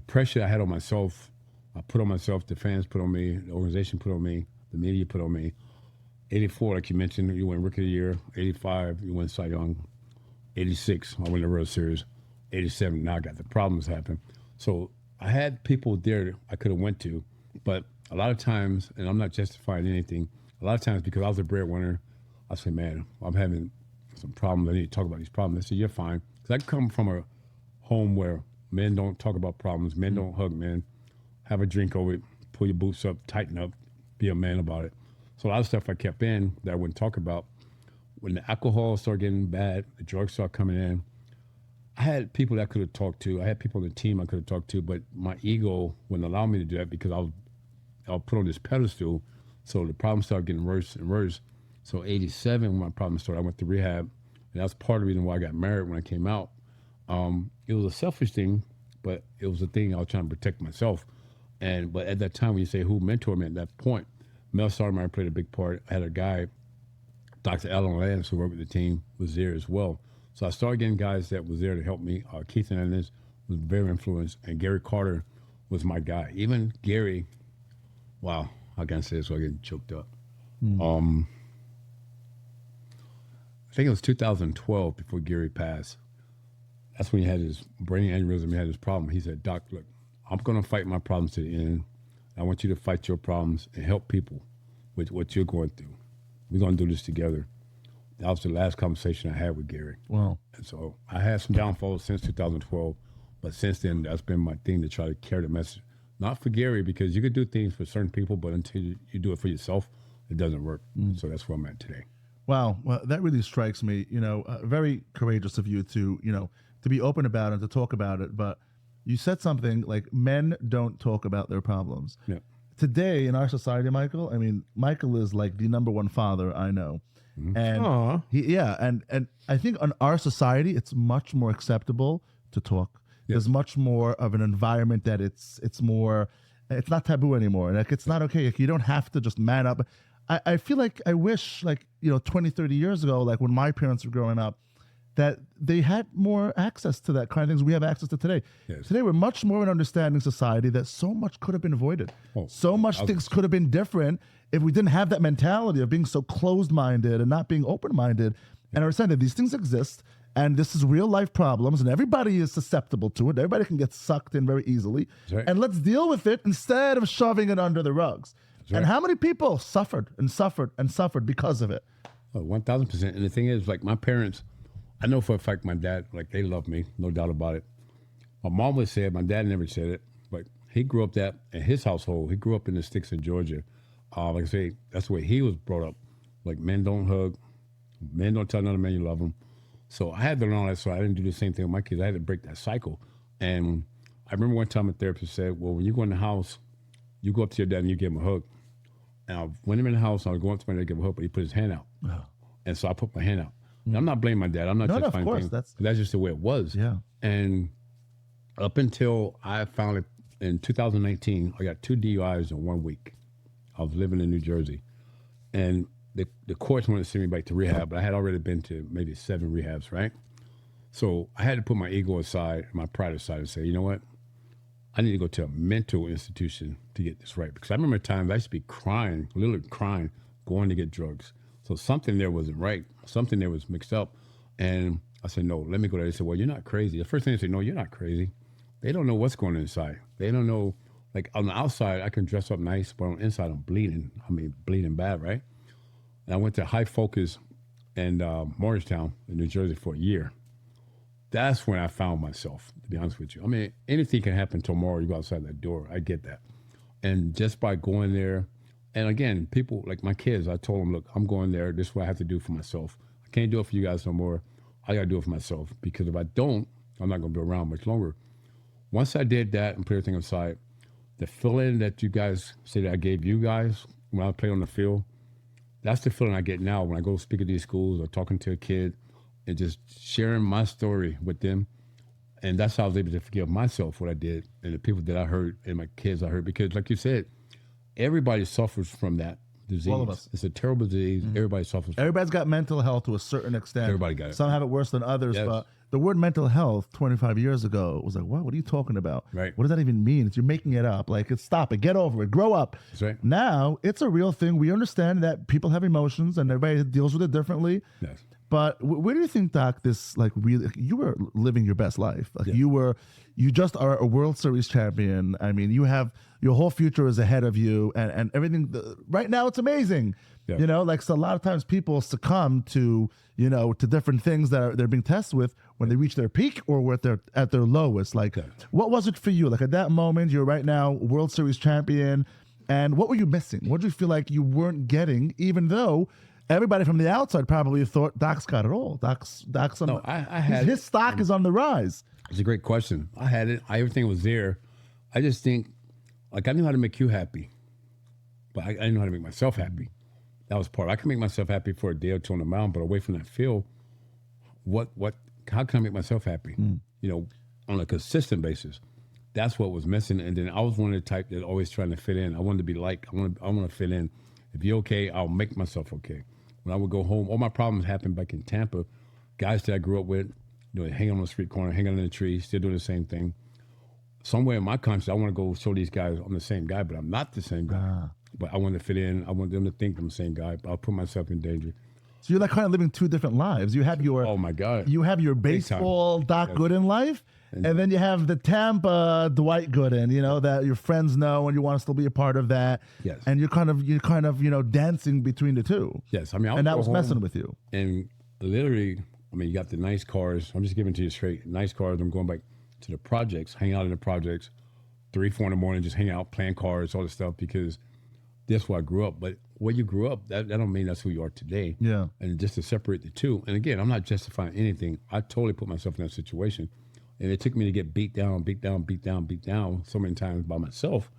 pressure I had on myself, I put on myself, the fans put on me, the organization put on me, the media put on me. 84, like you mentioned, you win Rookie of the Year. 85, you win Cy Young. 86, I won the World Series. 87, now I got the problems happen. So I had people there I could have went to, but a lot of times, and I'm not justifying anything, a lot of times because I was a breadwinner, I say, man, I'm having some problems. I need to talk about these problems. I said, you're fine. Because I come from a home where men don't talk about problems, men don't hug men. Have a drink over it, pull your boots up, tighten up, be a man about it. So a lot of stuff I kept in that I wouldn't talk about. When the alcohol started getting bad, the drugs started coming in, I had people that I could have talked to. I had people on the team I could have talked to, but my ego wouldn't allow me to do that because I was put on this pedestal. So the problem started getting worse and worse. So 87, when my problem started, I went to rehab. And that's part of the reason why I got married when I came out. It was a selfish thing, but it was a thing I was trying to protect myself. But at that time, when you say who mentored me at that point, Mel Stoudemire played a big part. I had a guy, Dr. Alan Lance, who worked with the team, was there as well. So I started getting guys that was there to help me. Keith Hernandez was very influenced, and Gary Carter was my guy. Even Gary, wow, I can't say this so I get choked up. I think it was 2012 before Gary passed. That's when he had his brain aneurysm, he had his problem. He said, Doc, look, I'm going to fight my problems to the end. I want you to fight your problems and help people with what you're going through. We're going to do this together. That was the last conversation I had with Gary. Wow. And so I had some downfalls since 2012, but since then, that's been my thing to try to carry the message. Not for Gary, because you could do things for certain people, but until you do it for yourself, it doesn't work. So that's where I'm at today. Wow, well, that really strikes me. Very courageous of you to to be open about it and to talk about it. But you said something like men don't talk about their problems. Yeah. Today in our society, Michael, I mean, Michael is like the number one father I know. And Aw. and I think on our society, it's much more acceptable to talk. There's much more of an environment that it's not taboo anymore. Like, it's not okay. Like, you don't have to just man up. I feel like I wish, like, 20, 30 years ago, like when my parents were growing up, that they had more access to that kind of things we have access to today. Yes. Today, we're much more of an understanding society that so much could have been avoided. Oh, So much things could have been different if we didn't have that mentality of being so closed-minded and not being open-minded and understand that these things exist and this is real-life problems and everybody is susceptible to it. Everybody can get sucked in very easily. right. And let's deal with it instead of shoving it under the rugs. right. And how many people suffered and suffered and suffered because of it? Oh, 1,000%. And the thing is, like, my parents, I know for a fact my dad, like, they love me, no doubt about it. My mom would say it, my dad never said it, but he grew up that in his household. He grew up in the sticks of Georgia. Like I say, that's the way he was brought up. Like, men don't hug, men don't tell another man you love them. So I had to learn all that, so I didn't do the same thing with my kids. I had to break that cycle. And I remember one time a therapist said, well, when you go in the house, you go up to your dad and you give him a hug. And I went in the house, I was going up to my dad to give him a hug, but he put his hand out. And so I put my hand out. And I'm not blaming my dad. I'm not No, just of finding course, things. That's just the way it was. Yeah. And up until I found it in 2019, I got 2 DUIs in 1 week. I was living in New Jersey. And the courts wanted to send me back to rehab, but I had already been to maybe 7 rehabs, right? So I had to put my ego aside, my pride aside, and say, you know what? I need to go to a mental institution to get this right. Because I remember times I used to be crying, literally crying, going to get drugs. So something there wasn't right. Something there was mixed up. And I said, no, let me go there. They said, well, you're not crazy. The first thing they said, no, you're not crazy. They don't know what's going on inside. They don't know, like, on the outside, I can dress up nice, but on the inside, I'm bleeding. I mean, bleeding bad, right? And I went to High Focus in Morristown in New Jersey for a year. That's when I found myself, to be honest with you. I mean, anything can happen tomorrow. You go outside that door. I get that. And just by going there, and again, people, like my kids, I told them, look, I'm going there. This is what I have to do for myself. I can't do it for you guys no more. I got to do it for myself. Because if I don't, I'm not going to be around much longer. Once I did that and put everything aside, the feeling that you guys say that I gave you guys when I played on the field, that's the feeling I get now when I go speak at these schools or talking to a kid and just sharing my story with them. And that's how I was able to forgive myself what I did and the people that I hurt and my kids I hurt. Because like you said, everybody suffers from that disease. All of us. It's a terrible disease. Everybody suffers from it. Everybody's got mental health to a certain extent. Everybody got it. Some have it worse than others, Yes. but the word mental health 25 years ago was like, what are you talking about? Right. What does that even mean? You're making it up. Like, stop it. Get over it. Grow up. That's right. Now, it's a real thing. We understand that people have emotions and everybody deals with it differently. Yes. But where do you think, Doc, this, like, really, you were living your best life. Like, you just are a World Series champion. I mean, you have, your whole future is ahead of you and everything. Right now, it's amazing. Yeah. You know, like, so a lot of times people succumb to, to different things that they're being tested with when they reach their peak or when they're at their lowest. Like, what was it for you? Like, at that moment, you're right now World Series champion. And what were you missing? What did you feel like you weren't getting, even though everybody from the outside probably thought Doc's got it all. Doc's on No, I had his stock is on the rise. It's a great question. I had it. Everything was there. I just think, like, I knew how to make you happy, but I didn't know how to make myself happy. That was part. I can make myself happy for a day or two on the mound, but away from that field, how can I make myself happy? On a consistent basis. That's what was missing. And then I was one of the type that always trying to fit in. I wanted to be like, I want to fit in. If you're okay, I'll make myself okay. When I would go home, all my problems happened back in Tampa. Guys that I grew up with, hanging on the street corner, hanging in the tree, still doing the same thing. Somewhere in my conscience, I want to go show these guys I'm the same guy, but I'm not the same guy. But I want to fit in. I want them to think I'm the same guy. But I'll put myself in danger. So you're like kind of living 2 different lives. You have your Oh my God. You have your baseball Doc Gooden life, and then you have the Tampa Dwight Gooden, that your friends know and you want to still be a part of that. Yes. And you're kind of dancing between the two. Yes. I mean, And that was messing with you. And literally, I mean, you got the nice cars. I'm just giving it to you straight. Nice cars. I'm going back to the projects, hang out in the projects, 3, 4 in the morning, just hang out, playing cards, all this stuff, because that's where I grew up. But where you grew up, that don't mean that's who you are today. Yeah. And just to separate the two. And again, I'm not justifying anything. I totally put myself in that situation. And it took me to get beat down so many times by myself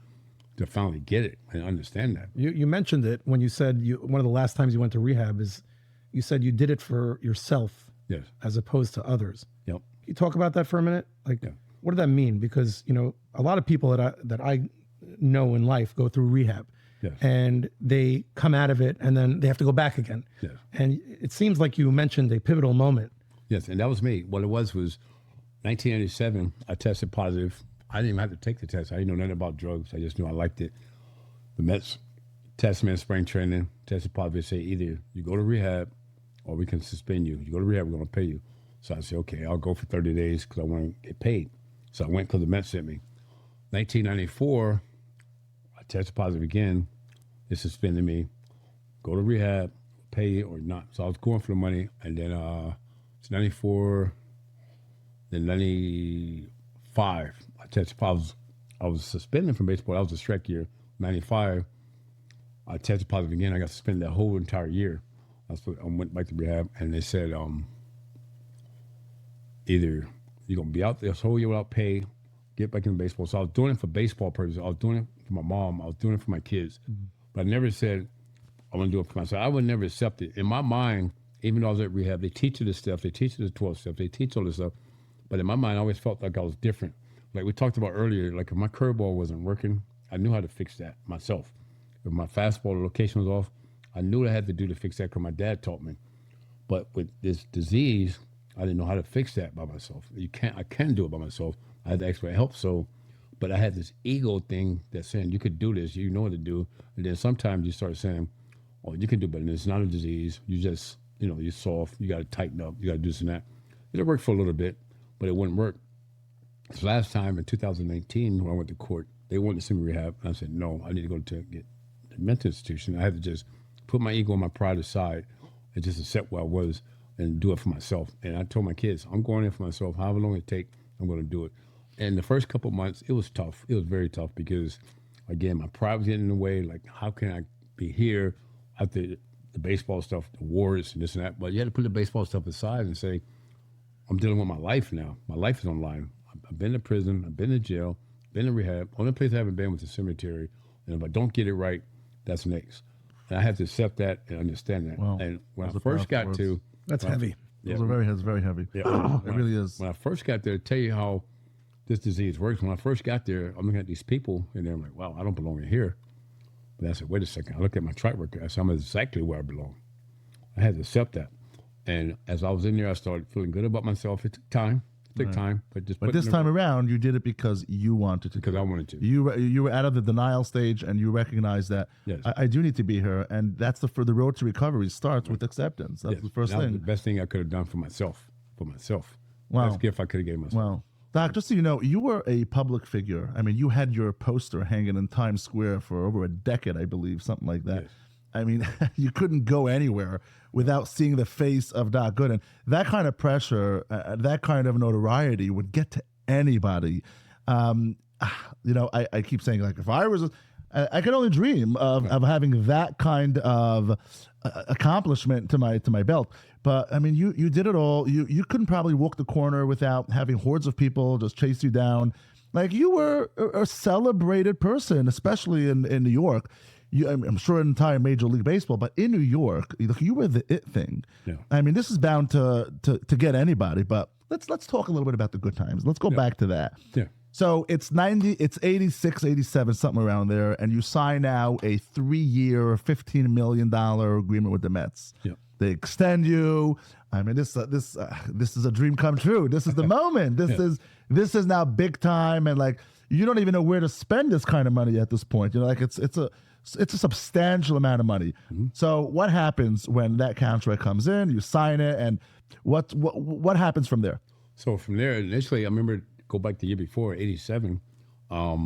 to finally get it and understand that. You mentioned it when you said one of the last times you went to rehab is you said you did it for yourself Yes. as opposed to others. Yep. Can you talk about that for a minute? Like, Yeah. what did that mean? Because, a lot of people that I know in life go through rehab. Yes. And they come out of it and then they have to go back again. Yes. And it seems like you mentioned a pivotal moment. Yes, and that was me. What it was 1987, I tested positive. I didn't even have to take the test. I didn't know nothing about drugs. I just knew I liked it. The Mets tested me in spring training, tested positive. They say either you go to rehab or we can suspend you. You go to rehab, we're going to pay you. So I said, okay, I'll go for 30 days because I want to get paid. So I went because the Mets sent me. 1994, I tested positive again. They suspended me. Go to rehab, pay you or not. So I was going for the money. And then it's 94, then 95. I tested positive. I was suspended from baseball. That was a strike year. 95, I tested positive again. I got suspended that whole entire year. I went back to rehab, and they said either you're going to be out there this whole year without pay, get back in baseball. So I was doing it for baseball purposes. I was doing it for my mom. I was doing it for my kids. Mm-hmm. But I never said I want to do it for myself. I would never accept it. In my mind, even though I was at rehab, they teach you this stuff. They teach you the 12 steps. They teach all this stuff. But in my mind, I always felt like I was different. Like we talked about earlier, like if my curveball wasn't working, I knew how to fix that myself. If my fastball location was off, I knew what I had to do to fix that because my dad taught me. But with this disease, I didn't know how to fix that by myself. I can do it by myself. I had to ask for help. But I had this ego thing that's saying you could do this, you know what to do. And then sometimes you start saying, oh, you can do better. It's not a disease. You just, you're soft. You got to tighten up. You got to do this and that. It worked for a little bit, but it wouldn't work. So last time in 2019, when I went to court, they wanted to send me rehab. And I said, no, I need to go to get the mental institution. I had to just put my ego and my pride aside and just accept where I was and do it for myself. And I told my kids, I'm going in for myself. However long it takes, I'm going to do it. And the first couple of months, it was tough. It was very tough because, again, my pride was getting in the way. Like, how can I be here after the baseball stuff, the wars and this and that? But you had to put the baseball stuff aside and say, I'm dealing with my life now. My life is on line. I've been to prison. I've been to jail. Been to rehab. Only place I haven't been was the cemetery. And if I don't get it right, that's next. And I have to accept that and understand that. Wow. And when I first got to... That's heavy. Those are very heavy. Yeah, it really is. When I first got there, to tell you how this disease works, when I first got there, I'm looking at these people, and they're like, wow, I don't belong in here. But I said, wait a second. I looked at my track record. I said, I'm exactly where I belong. I had to accept that. And as I was in there, I started feeling good about myself. It took time. Time. But this time around, you did it because you wanted to. Because I wanted to. You were out of the denial stage, and you recognized that yes. I do need to be here. And that's the road to recovery starts with acceptance. That's the first thing. That was the best thing I could have done for myself. Wow. Best gift I could have given myself. Wow. Doc, just so you know, you were a public figure. I mean, you had your poster hanging in Times Square for over a decade, I believe, something like that. Yes. I mean, you couldn't go anywhere without seeing the face of Doc Gooden. That kind of pressure, that kind of notoriety would get to anybody. I keep saying, like, if I was, I could only dream of having that kind of accomplishment to my belt. But I mean, you did it all. You couldn't probably walk the corner without having hordes of people just chase you down. Like, you were a celebrated person, especially in New York. I'm sure in entire Major League Baseball, but in New York, you were the it thing. Yeah. I mean, this is bound to get anybody, but let's talk a little bit about the good times. Let's go back to that. Yeah. So it's 86, 87, something around there, and you sign now a 3-year, $15 million agreement with the Mets. Yeah. They extend you. I mean, this is a dream come true. This is the moment. This is now big time, and like, you don't even know where to spend this kind of money at this point. Like, it's a substantial amount of money. Mm-hmm. So what happens when that contract comes in? You sign it, and what happens from there? So from there, initially, I remember go back the year before, 87. I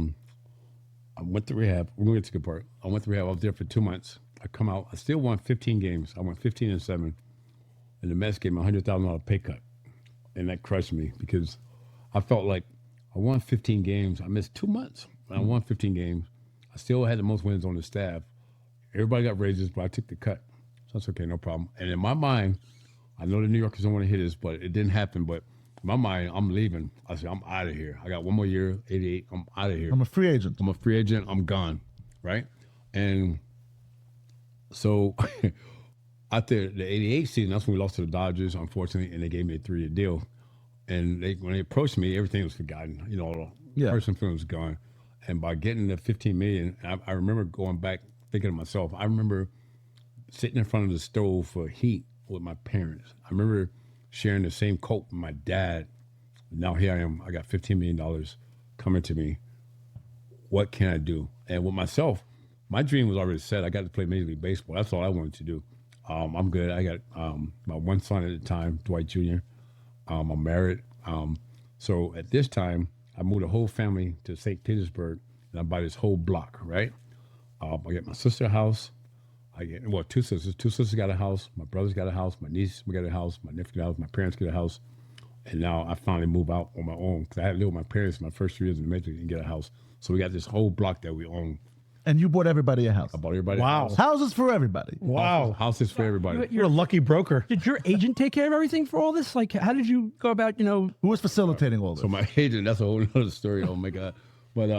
went to rehab. We're going to get to the good part. I went to rehab. I was there for 2 months. I come out. I still won 15 games. I won 15-7, and the Mets gave me a $100,000 pay cut, and that crushed me because I felt like I won 15 games. I missed 2 months. I won 15 games. I still had the most wins on the staff. everybody got raises, but I took the cut. So that's okay, no problem. And in my mind, I know the New Yorkers don't want to hear this, but it didn't happen. But in my mind, I'm leaving. I said, I'm out of here. I got one more year, 88. I'm out of here. I'm a free agent. I'm a free agent. I'm gone, right? And so after the 88 season, that's when we lost to the Dodgers, unfortunately, and they gave me a 3-year deal. And when they approached me, everything was forgotten. You know, the personal feeling was gone. And by getting the $15 million, I remember going back thinking to myself, I remember sitting in front of the stove for heat with my parents. I remember sharing the same coat with my dad. Now here I am. I got $15 million coming to me. What can I do? And with myself, my dream was already set. I got to play Major League Baseball. That's all I wanted to do. I'm good. I got my one son at the time, Dwight Jr. I'm married. So at this time, I moved the whole family to St. Petersburg, and I bought this whole block, right? I get my sister a house. I get, two sisters. Two sisters got a house. My brothers got a house. My niece got a house. My nephew got a house. My parents got a house. And now I finally move out on my own because I had to live with my parents my first 3 years in the Major League and get a house. So we got this whole block that we own. And you bought everybody a house. I bought everybody Wow. a house. Houses for everybody. Wow. Houses for everybody. You're a lucky broker. Did your agent take care of everything for all this? Like, how did you go about, Who was facilitating all this? So my agent, that's a whole other story. Oh my God. But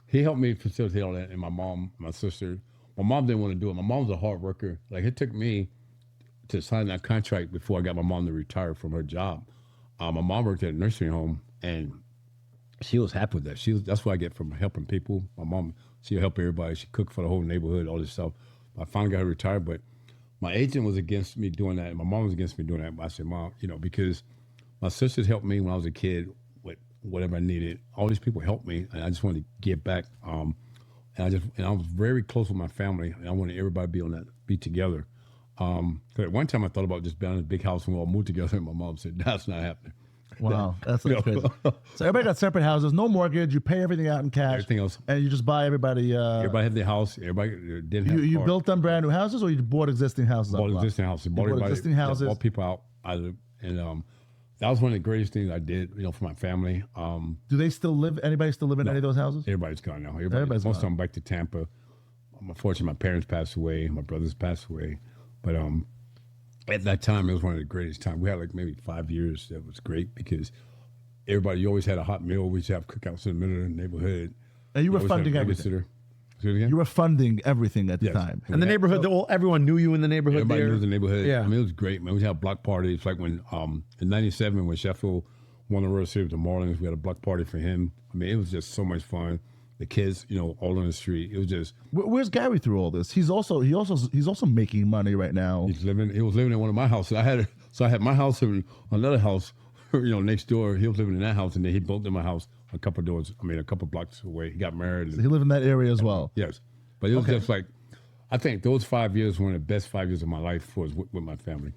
he helped me facilitate all that. And my mom, my sister, my mom didn't want to do it. My mom was a hard worker. Like it took me to sign that contract before I got my mom to retire from her job. My mom worked at a nursing home and she was happy with that. That's what I get from helping people. My mom, she'll help everybody. She cooked for the whole neighborhood, all this stuff. I finally got her retired, but my agent was against me doing that. And my mom was against me doing that. But I said, Mom, because my sisters helped me when I was a kid with whatever I needed. All these people helped me, and I just wanted to give back. And I was very close with my family, and I wanted everybody to be together. Because at one time I thought about just building a big house and we all move together, and my mom said, that's not happening. Wow, that's crazy. So everybody got separate houses, no mortgage. You pay everything out in cash. Everything else. And you just buy everybody. Everybody had their house. Everybody didn't have You car. built them brand new houses, or you bought existing houses? Bought up block? existing houses. Bought existing houses. Bought people out. And that was one of the greatest things I did, for my family. Do they still live? Anybody still live in any of those houses? Everybody's gone now. Everybody's most of gone. them back to Tampa. Unfortunately, my parents passed away. My brothers passed away. But at that time, it was one of the greatest times. We had like maybe 5 years. That was great because you always had a hot meal. We used to have cookouts in the middle of the neighborhood. And you were always had a funding everything. babysitter. Say it again? You were funding everything at the Yes. time. And the neighborhood, everyone knew you in the neighborhood Everybody there. knew the neighborhood. Yeah. I mean, it was great, man. We had block parties. Like when in '97 when Sheffield won the World Series with the Marlins, we had a block party for him. I mean, it was just so much fun. The kids, all on the street. It was just Where's Gary through all this? He's also making money right now. he was living in one of my houses. I had my house and another house, next door. He was living in that house, and then he built in my house a couple blocks away. He got married. He lived in that area as well. Yes, but it was just like, I think those 5 years were one of the best 5 years of my life was with my family.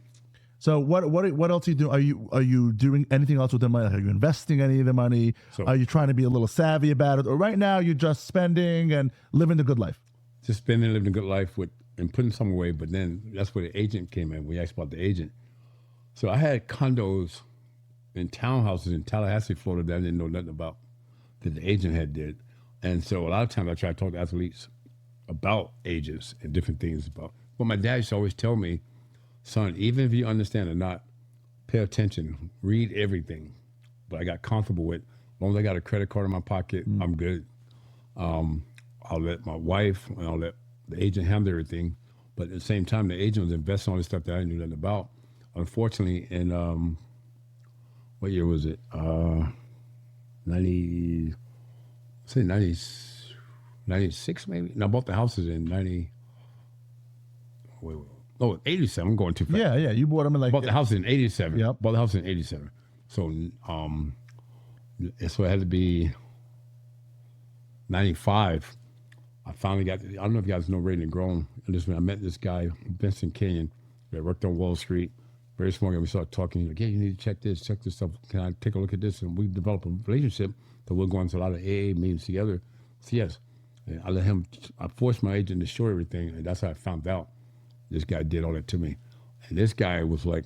So what else are you doing? Are you doing anything else with the money? Are you investing any of the money? Are you trying to be a little savvy about it? Or right now you're just spending and living the good life? Just spending, living a good life and putting some away. But then that's where the agent came in. We asked about the agent. So I had condos and townhouses in Tallahassee, Florida that I didn't know nothing about that the agent had did. And so a lot of times I try to talk to athletes about agents and different things about. But my dad used to always tell me, son, even if you understand or not, pay attention, read everything. But I got comfortable with, as long as I got a credit card in my pocket, I'm good. I'll let my wife and I'll let the agent handle everything. But at the same time, the agent was investing all this stuff that I knew nothing about. Unfortunately, in, what year was it? 96 maybe? No, I bought the houses in 87. I'm going too fast. Yeah. You bought them in Bought the house in 87. Yep. Bought the house in 87. So, so it had to be 95. I finally got, I don't know if you guys know Raiden and Grown. I met this guy, Vincent Kenyon, that worked on Wall Street. Very small guy. We started talking. He's like, yeah, you need to check this stuff. Can I take a look at this? And we developed a relationship that we're going to a lot of AA meetings together. So yes, and I forced my agent to show everything. And that's how I found out this guy did all that to me. And this guy was like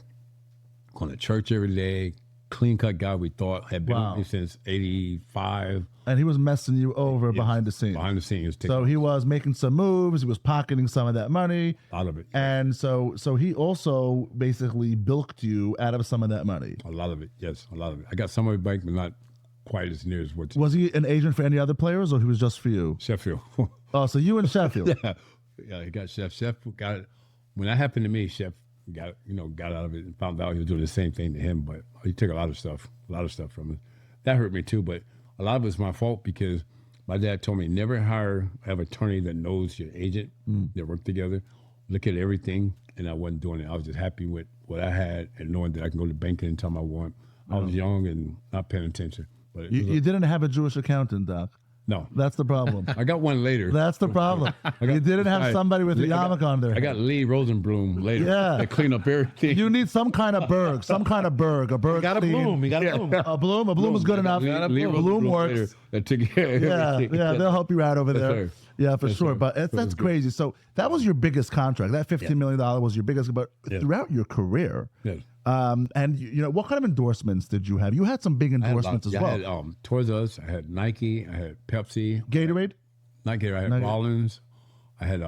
going to church every day, clean cut guy we thought had been Wow. with me since '85. And he was messing you over behind the scenes. Behind the scenes, So he was making some moves. He was pocketing some of that money. out of it. And so he also basically bilked you out of some of that money. A lot of it, yes, a lot of it. I got some of it back, but not quite as near as what Was he an agent for any other players, or he was just for you? Sheffield. Oh, so you and Sheffield. Yeah, he got Chef. Chef got it. When that happened to me, Chef got out of it and found out he was doing the same thing to him. But he took a lot of stuff from it. That hurt me too. But a lot of it's my fault because my dad told me never have an attorney that knows your agent. They work together. Look at everything, and I wasn't doing it. I was just happy with what I had and knowing that I can go to the bank anytime I want. I was young and not paying attention. But You didn't have a Jewish accountant, Doc. no, That's the problem. I got one later. That's the problem. You didn't have somebody with a yarmulke on there. I got Lee Rosenblum later. Yeah. That clean up everything. You need some kind of berg, a berg. You got a clean. bloom. You got a bloom. A bloom is good enough. Lee A bloom Rosenblum works. later that took care of Yeah, everything. they'll help you out over Yes, there. sir. Yeah, for Yes, sure. sir. But It was that's good. crazy. So that was your biggest contract. That $15 million was your biggest. But Yeah. throughout your career, Yes. and what kind of endorsements did you have? You had some big I had endorsements as lots. well. I had Toys R Us, I had Nike, I had Pepsi, Gatorade. not Gatorade, I had Nike. Rollins, I had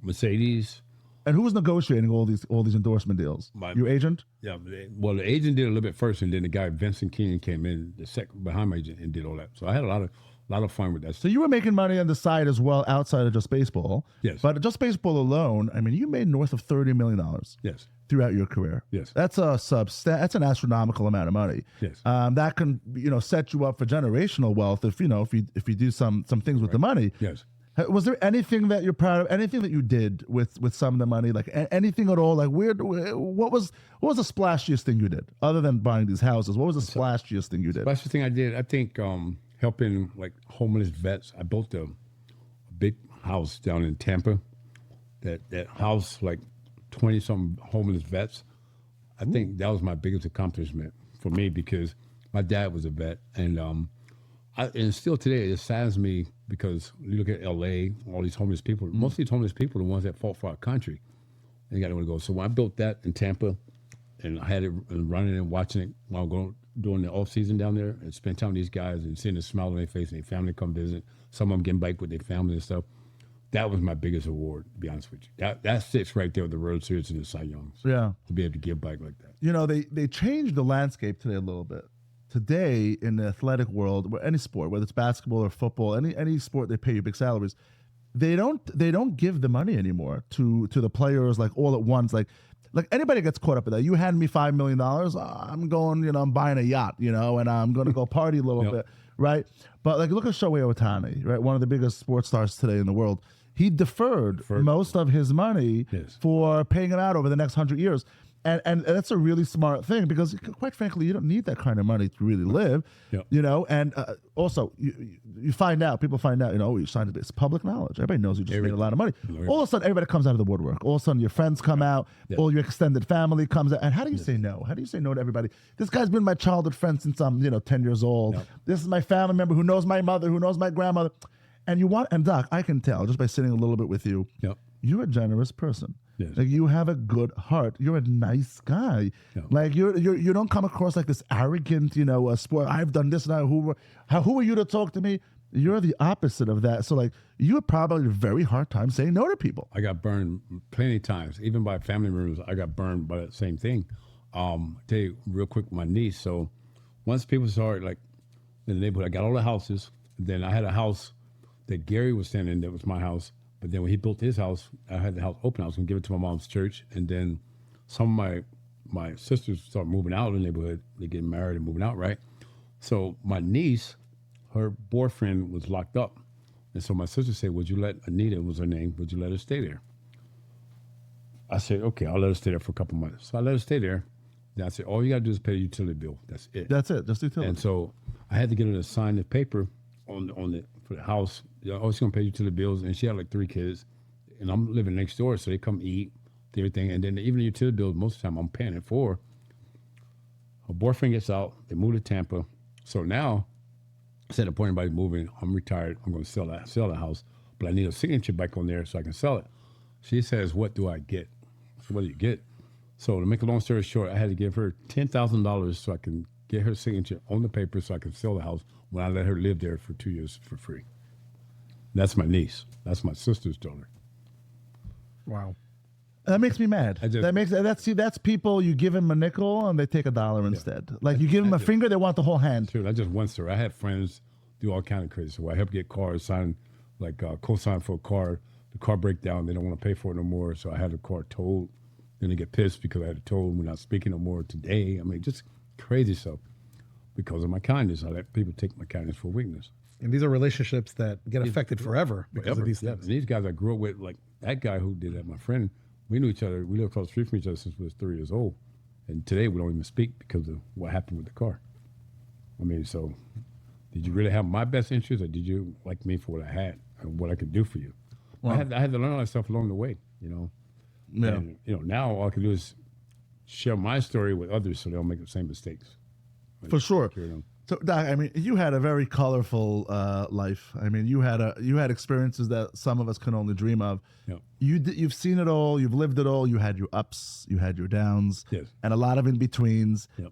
Mercedes. And who was negotiating all these endorsement deals? Your agent? Yeah, well, the agent did a little bit first, and then the guy Vincent Keenan came in the second behind my agent and did all that. So I had a lot of fun with that. So you were making money on the side as well outside of just baseball. Yes. But just baseball alone, I mean, you made north of $30 million Yes, throughout your career. Yes. That's that's an astronomical amount of money. Yes. That can, set you up for generational wealth if you do some things with the money. yes. Was there anything that you're proud of? Anything that you did with some of the money? Like anything at all? Like what was the splashiest thing you did other than buying these houses? What was the splashiest thing you did? That's the thing I did. I think helping like homeless vets. I built a big house down in Tampa. That house like 20-something homeless vets. I think that was my biggest accomplishment for me because my dad was a vet, and and still today it saddens me because you look at L.A., all these homeless people. Most of these homeless people are the ones that fought for our country. They got nowhere to go. So when I built that in Tampa, and I had it running and watching it while going during the off season down there, and spend time with these guys and seeing the smile on their face and their family come visit. Some of them getting back with their family and stuff. That was my biggest award, to be honest with you. That sits right there with the World Series and the Cy Youngs. Yeah. To be able to give back like that. They changed the landscape today a little bit. Today in the athletic world, any sport, whether it's basketball or football, any sport, they pay you big salaries. They don't give the money anymore to the players like all at once. Like anybody gets caught up in that. You hand me $5 million, I'm going, I'm buying a yacht, and I'm going to go party a little bit, right? But like look at Shohei Ohtani, right? One of the biggest sports stars today in the world. He deferred most of his money for paying it out over the next 100 years. And that's a really smart thing because, quite frankly, you don't need that kind of money to really live, And also, people find out, you signed it. It's public knowledge. Everybody knows you just made a lot of money. All of a sudden, everybody comes out of the woodwork. All of a sudden, your friends come out. All your extended family comes out. And how do you say no? How do you say no to everybody? This guy's been my childhood friend since I'm, 10 years old. This is my family member who knows my mother, who knows my grandmother. And Doc, I can tell just by sitting a little bit with you, you're a generous person. Yes. Like you have a good heart. You're a nice guy. Yeah. Like you don't come across like this arrogant, sport. I've done this now. Who are you to talk to me? You're the opposite of that. So like you had probably a very hard time saying no to people. I got burned plenty of times, even by family members. I got burned by that same thing. Tell you real quick, my niece. So once people started like in the neighborhood, I got all the houses. Then I had a house that Gary was staying in. That was my house. But then when he built his house, I had the house open. I was going to give it to my mom's church. And then some of my sisters started moving out of the neighborhood. They're getting married and moving out, right? So my niece, her boyfriend was locked up. And so my sister said, would you let, Anita was her name, would you let her stay there? I said, okay, I'll let her stay there for a couple months. So I let her stay there. Then I said, all you got to do is pay the utility bill. That's it. That's it. Just utility. And so I had to get her to sign the paper for the house. Oh, she's gonna pay utility bills, and she had like 3 kids, and I'm living next door, so they come eat, everything, and then even the utility bills most of the time I'm paying it for. Her boyfriend gets out, they move to Tampa, so now instead of point anybody moving, I'm retired. I'm gonna sell the house, but I need a signature back on there so I can sell it. She says, "What do I get?" So what do you get? So to make a long story short, I had to give her $10,000 so I can get her signature on the paper so I can sell the house when I let her live there for 2 years for free. That's my niece. That's my sister's daughter. Wow. That makes me mad. I just- That's people. You give them a nickel and they take $1 instead. Like you give them a finger, they want the whole hand. Dude, I just one story. I had friends do all kind of crazy. So I helped get cars signed, like co-sign for a car. The car break down. They don't want to pay for it no more. So I had the car towed. Then they get pissed because I had it towed. We're not speaking no more today. I mean, just crazy stuff. Because of my kindness, I let people take my kindness for weakness. And these are relationships that get affected forever because of Forever. these Yeah. things. And these guys I grew up with, like that guy who did that, my friend, we knew each other. We lived across the street from each other since we was 3 years old. And today we don't even speak because of what happened with the car. I mean, so did you really have my best interest, or did you like me for what I had and what I could do for you? I had to learn all that stuff along the way, you know. Yeah. And, you know, now all I can do is share my story with others so they don't make the same mistakes. For sure. Carry on. So, Doc, I mean, you had a very colorful life. I mean, you had experiences that some of us can only dream of. Yep. You've seen it all. You've lived it all. You had your ups. You had your downs. Yes. And a lot of in betweens. Yep.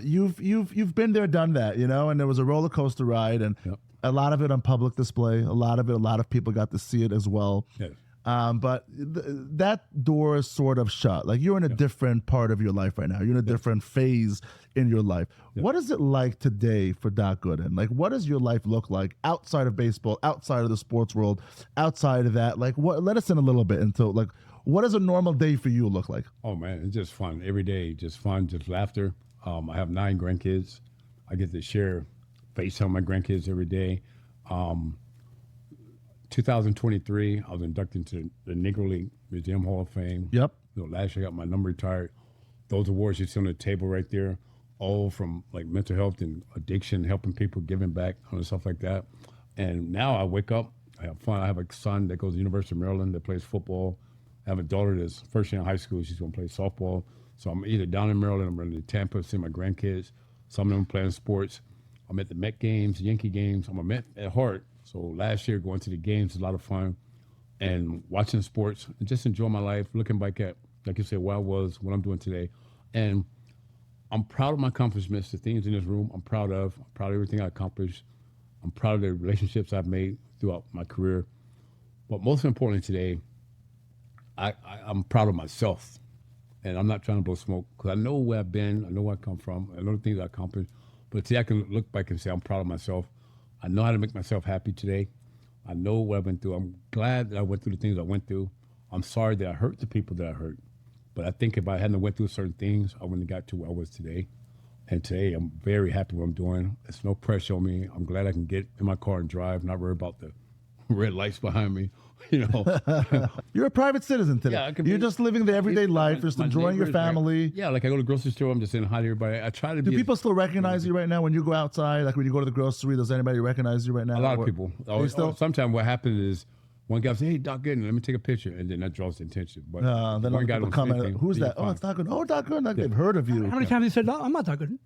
You've been there, done that. You know, and there was a roller coaster ride, and Yep. a lot of it on public display. A lot of people got to see it as well. Yes. But that door is sort of shut. Like you're in a different part of your life right now. You're in a different phase in your life. What is it like today for Doc Gooden? Like, what does your life look like outside of baseball, outside of the sports world, outside of that? Like, let us in a little bit into like, what does a normal day for you look like? Oh man, it's just fun every day. Just fun, just laughter. I have 9 grandkids. I get to share FaceTime my grandkids every day. 2023, I was inducted into the Negro League Museum Hall of Fame. Yep. You know, last year I got my number retired. Those awards you see on the table right there, all from like mental health and addiction, helping people, giving back, and stuff like that. And now I wake up, I have fun. I have a son that goes to the University of Maryland that plays football. I have a daughter that's first year in high school. She's going to play softball. So I'm either down in Maryland, I'm running to Tampa, seeing my grandkids. Some of them playing sports. I'm at the Met games, Yankee games. I'm a Met at heart. So last year going to the games was a lot of fun, and watching sports and just enjoy my life, looking back at, like you said, where I was, what I'm doing today. And I'm proud of my accomplishments, the things in this room I'm proud of. I'm proud of everything I accomplished. I'm proud of the relationships I've made throughout my career. But most importantly today, I'm proud of myself. And I'm not trying to blow smoke because I know where I've been, I know where I come from, I know the things I accomplished. But today I can look back and say I'm proud of myself. I know how to make myself happy today. I know what I went through. I'm glad that I went through the things I went through. I'm sorry that I hurt the people that I hurt. But I think if I hadn't went through certain things, I wouldn't have got to where I was today. And today I'm very happy with what I'm doing. There's no pressure on me. I'm glad I can get in my car and drive, not worry about the red lights behind me. You know, You're a private citizen today. Yeah, I can You're be- just living the everyday life, just my enjoying your neighbors, family. Yeah, like I go to the grocery store, I'm just saying hi to everybody. I try to Do be. people still recognize you right now when you go outside? Like when you go to the grocery, does anybody recognize you right now? A lot of Or- people. They still? Sometimes what happens is one guy says, "Hey, Doc Gooden, let me take a picture," and then that draws the attention. But Then one other guy people don't come say in. anything, Who's then that? you're Oh, fine. it's Doc Gooden. Oh, Doc Gooden. Like they've heard of you. How many times have you said, "No, I'm not Doc Gooden"?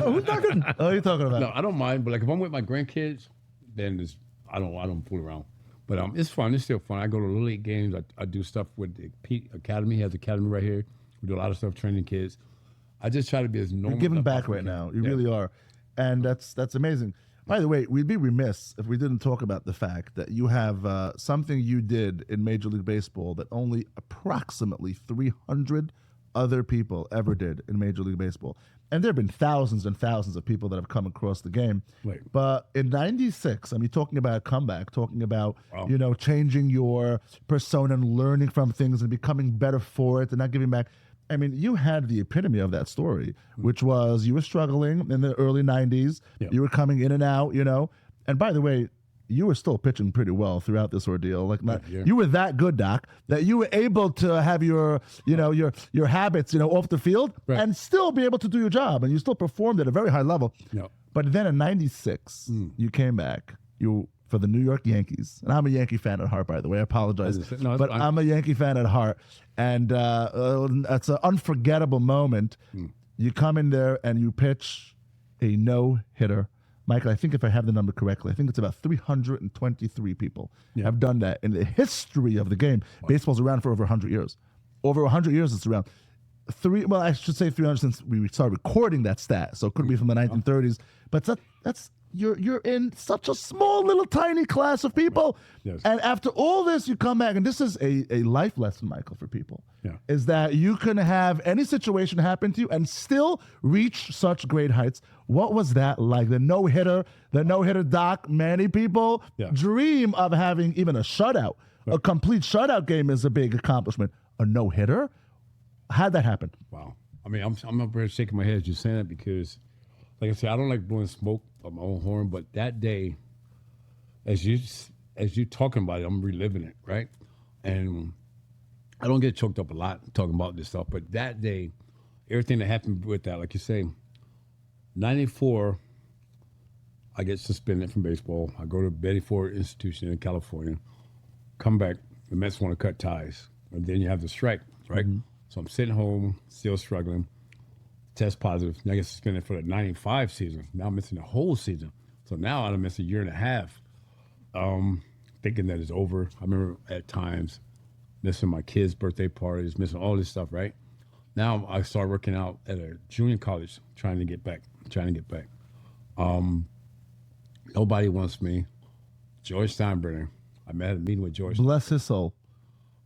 Oh, who's Doc Gooden? Oh, you're talking about? No, I don't mind. But like if I'm with my grandkids, then I don't fool around. But it's fun. It's still fun. I go to Little League games. I do stuff with the Pete Academy. He has an academy right here. We do a lot of stuff training kids. I just try to be as normal. You're giving as I back possibly right can. now. You Yeah. really are, and that's amazing. By the way, we'd be remiss if we didn't talk about the fact that you have something you did in Major League Baseball that only approximately 300 other people ever did in Major League Baseball. And there have been thousands and thousands of people that have come across the game. Right. But in '96, I mean, talking about a comeback, talking about, Wow. changing your persona and learning from things and becoming better for it and not giving back. I mean, you had the epitome of that story, which was you were struggling in the early '90s. Yeah. You were coming in and out, And by the way, you were still pitching pretty well throughout this ordeal. Like, Yeah. you were that good, Doc, that you were able to have your habits, off the field Right. and still be able to do your job, and you still performed at a very high level. Yeah. But then in '96, you came back. For the New York Yankees, and I'm a Yankee fan at heart, by the way. I apologize, No, it's but fine. I'm a Yankee fan at heart, and it's an unforgettable moment. You come in there and you pitch a no-hitter. Michael, I think if I have the number correctly, I think it's about 323 people have done that in the history of the game. Baseball's around for over 100 years. over 100 years it's around. I should say 300 since we started recording that stat. So it could be from the 1930s. But that's you're in such a small little tiny class of people. Yes. And after all this, you come back, and this is a life lesson, Michael, for people. Yeah. Is that you can have any situation happen to you and still reach such great heights. What was that like? The no-hitter Doc, many people dream of having even a shutout. Right. A complete shutout game is a big accomplishment. A no-hitter? How'd that happen? Wow. I mean, I'm up here shaking my head just saying that because, like I said, I don't like blowing smoke on my own horn, but that day, as you talking about it, I'm reliving it, right? And I don't get choked up a lot talking about this stuff, but that day, everything that happened with that, like you say, 94, I get suspended from baseball. I go to Betty Ford Institution in California, come back, the Mets want to cut ties, and then you have the strike, right? Mm-hmm. So I'm sitting home, still struggling, test positive. I get suspended for the 95 season. Now I'm missing the whole season. So now I'm missing a year and a half, thinking that it's over. I remember at times missing my kids' birthday parties, missing all this stuff, right? Now I start working out at a junior college, trying to get back. Nobody wants me. George Steinbrenner. I met at a meeting with George. Bless his soul.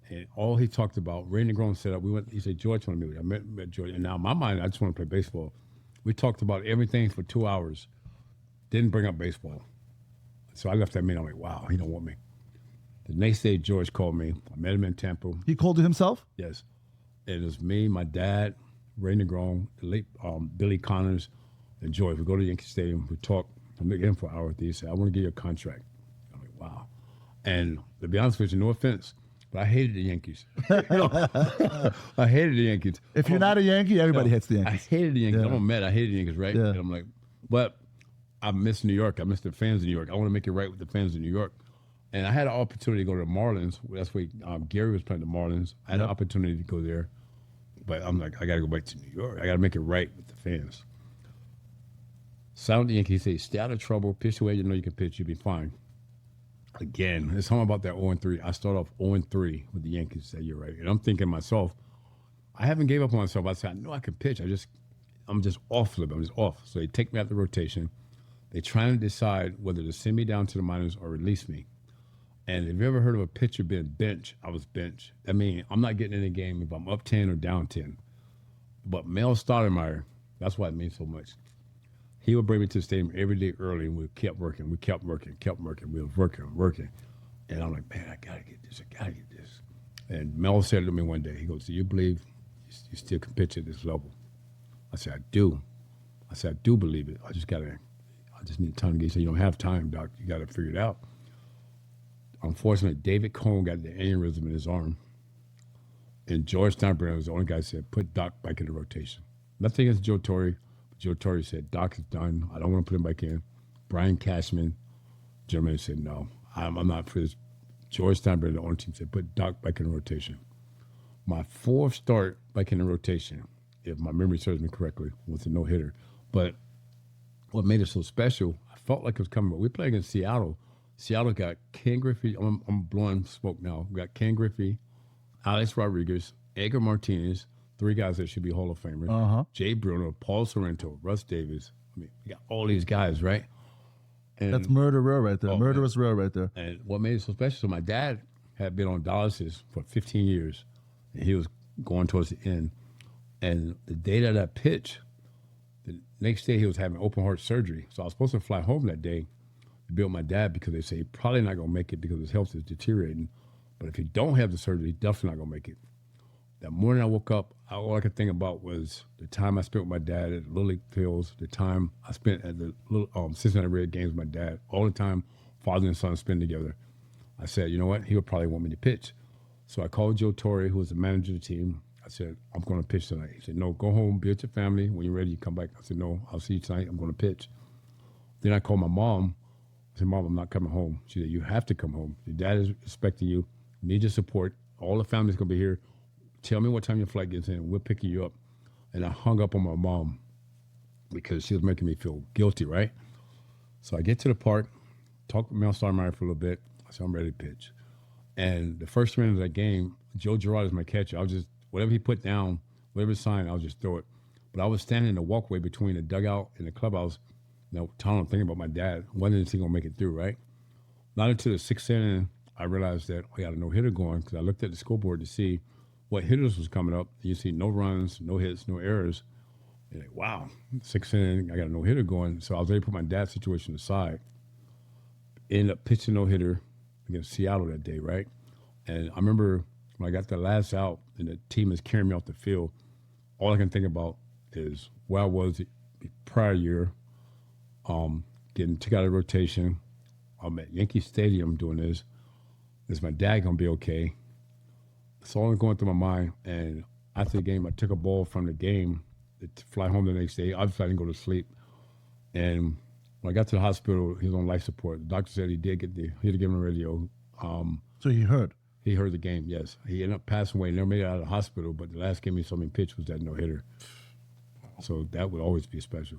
And all he talked about, Ray Negron set up, he said, George wanted me. I met George. And now in my mind, I just want to play baseball. We talked about everything for 2 hours. Didn't bring up baseball. So I left that meeting. I'm like, wow, he don't want me. The next day, George called me. I met him in Tampa. He called you himself? Yes. It was me, my dad, Ray Negron, the late Billy Connors, and George. We go to Yankee Stadium. We talk. I'm looking in for an hour. He said, I want to give you a contract. I'm like, wow. And to be honest with you, no offense, but I hated the Yankees. I hated the Yankees. If you're not a Yankee, everybody hates the Yankees. I hated the Yankees. I'm a Met. I hated the Yankees, right? Yeah. And I'm like, but I miss New York. I miss the fans in New York. I want to make it right with the fans in New York. And I had an opportunity to go to the Marlins. That's where Gary was playing the Marlins. I had an opportunity to go there. But I'm like, I got to go back to New York. I got to make it right with the fans. Sound the Yankees say, stay out of trouble, pitch the way you know you can pitch, you'll be fine. Again, there's something about that 0-3. I start off 0-3 with the Yankees that year, right? And I'm thinking to myself, I haven't gave up on myself. I said, I know I can pitch. I'm just off a little bit. I'm just off. So they take me out the rotation. They trying to decide whether to send me down to the minors or release me. And if you ever heard of a pitcher being bench, I was bench. I mean, I'm not getting in the game if I'm up 10 or down 10. But Mel Stoudemire, that's why it means so much. He would bring me to the stadium every day early, and we kept working. We were working. And I'm like, man, I got to get this. And Mel said to me one day, he goes, do you believe you still can pitch at this level? I said, I do. I do believe it. I just need time to get. He said, you don't have time, Doc. You got to figure it out. Unfortunately, David Cohn got the aneurysm in his arm. And George Steinbrenner was the only guy that said, put Doc back in the rotation. Nothing against Joe Torre. Joe Torre said, Doc is done. I don't want to put him back in. Brian Cashman, gentleman, said, no, I'm not for this. George Steinbrenner, the only team, said, put Doc back in the rotation. My fourth start back in the rotation, if my memory serves me correctly, was a no-hitter. But what made it so special, I felt like it was coming. We played against Seattle. Seattle got Ken Griffey. I'm blowing smoke now. We got Ken Griffey, Alex Rodriguez, Edgar Martinez, three guys that should be Hall of Famers. Jay Bruno, Paul Sorrento, Russ Davis. I mean, we got all these guys, right? And that's murder row right there. Murderous row right there. And what made it so special, so my dad had been on dialysis for 15 years. And he was going towards the end. And the day that I pitched, the next day he was having open heart surgery. So I was supposed to fly home that day to be with my dad because they say he's probably not going to make it because his health is deteriorating. But if he don't have the surgery, he's definitely not going to make it. That morning I woke up, all I could think about was the time I spent with my dad at the Little League fields, the time I spent at the Cincinnati Red games with my dad, all the time father and son spend together. I said, you know what? He would probably want me to pitch. So I called Joe Torre, who was the manager of the team. I said, I'm going to pitch tonight. He said, no, go home, be with your family. When you're ready, you come back. I said, no, I'll see you tonight. I'm going to pitch. Then I called my mom. I said, Mom, I'm not coming home. She said, you have to come home. Your dad is expecting you. Need your support. All the family's going to be here. Tell me what time your flight gets in. We're picking you up. And I hung up on my mom because she was making me feel guilty, right? So I get to the park, talk with Mel Stoudemire for a little bit. I said, I'm ready to pitch. And the first minute of that game, Joe Girard is my catcher. I was just whatever he put down, whatever sign, I'll just throw it. But I was standing in the walkway between the dugout and the clubhouse, telling him, thinking about my dad. When is he gonna make it through, right? Not until the 6th inning, I realized that I got a no-hitter going because I looked at the scoreboard to see what hitters was coming up. You see no runs, no hits, no errors. And like, wow, 6th inning, I got a no-hitter going. So I was able to put my dad's situation aside. Ended up pitching no-hitter against Seattle that day, right? And I remember when I got the last out and the team is carrying me off the field, all I can think about is where I was the prior year, getting took out of rotation. I'm at Yankee Stadium doing this. Is my dad gonna be okay? It's all going through my mind. And after the game, I took a ball from the game to fly home the next day. Obviously, I didn't go to sleep. And when I got to the hospital, he was on life support. The doctor said he did get he had to give him a radio. So he heard. He heard the game, yes. He ended up passing away. Never made it out of the hospital, but the last game he saw me pitch was that no-hitter. So that would always be special.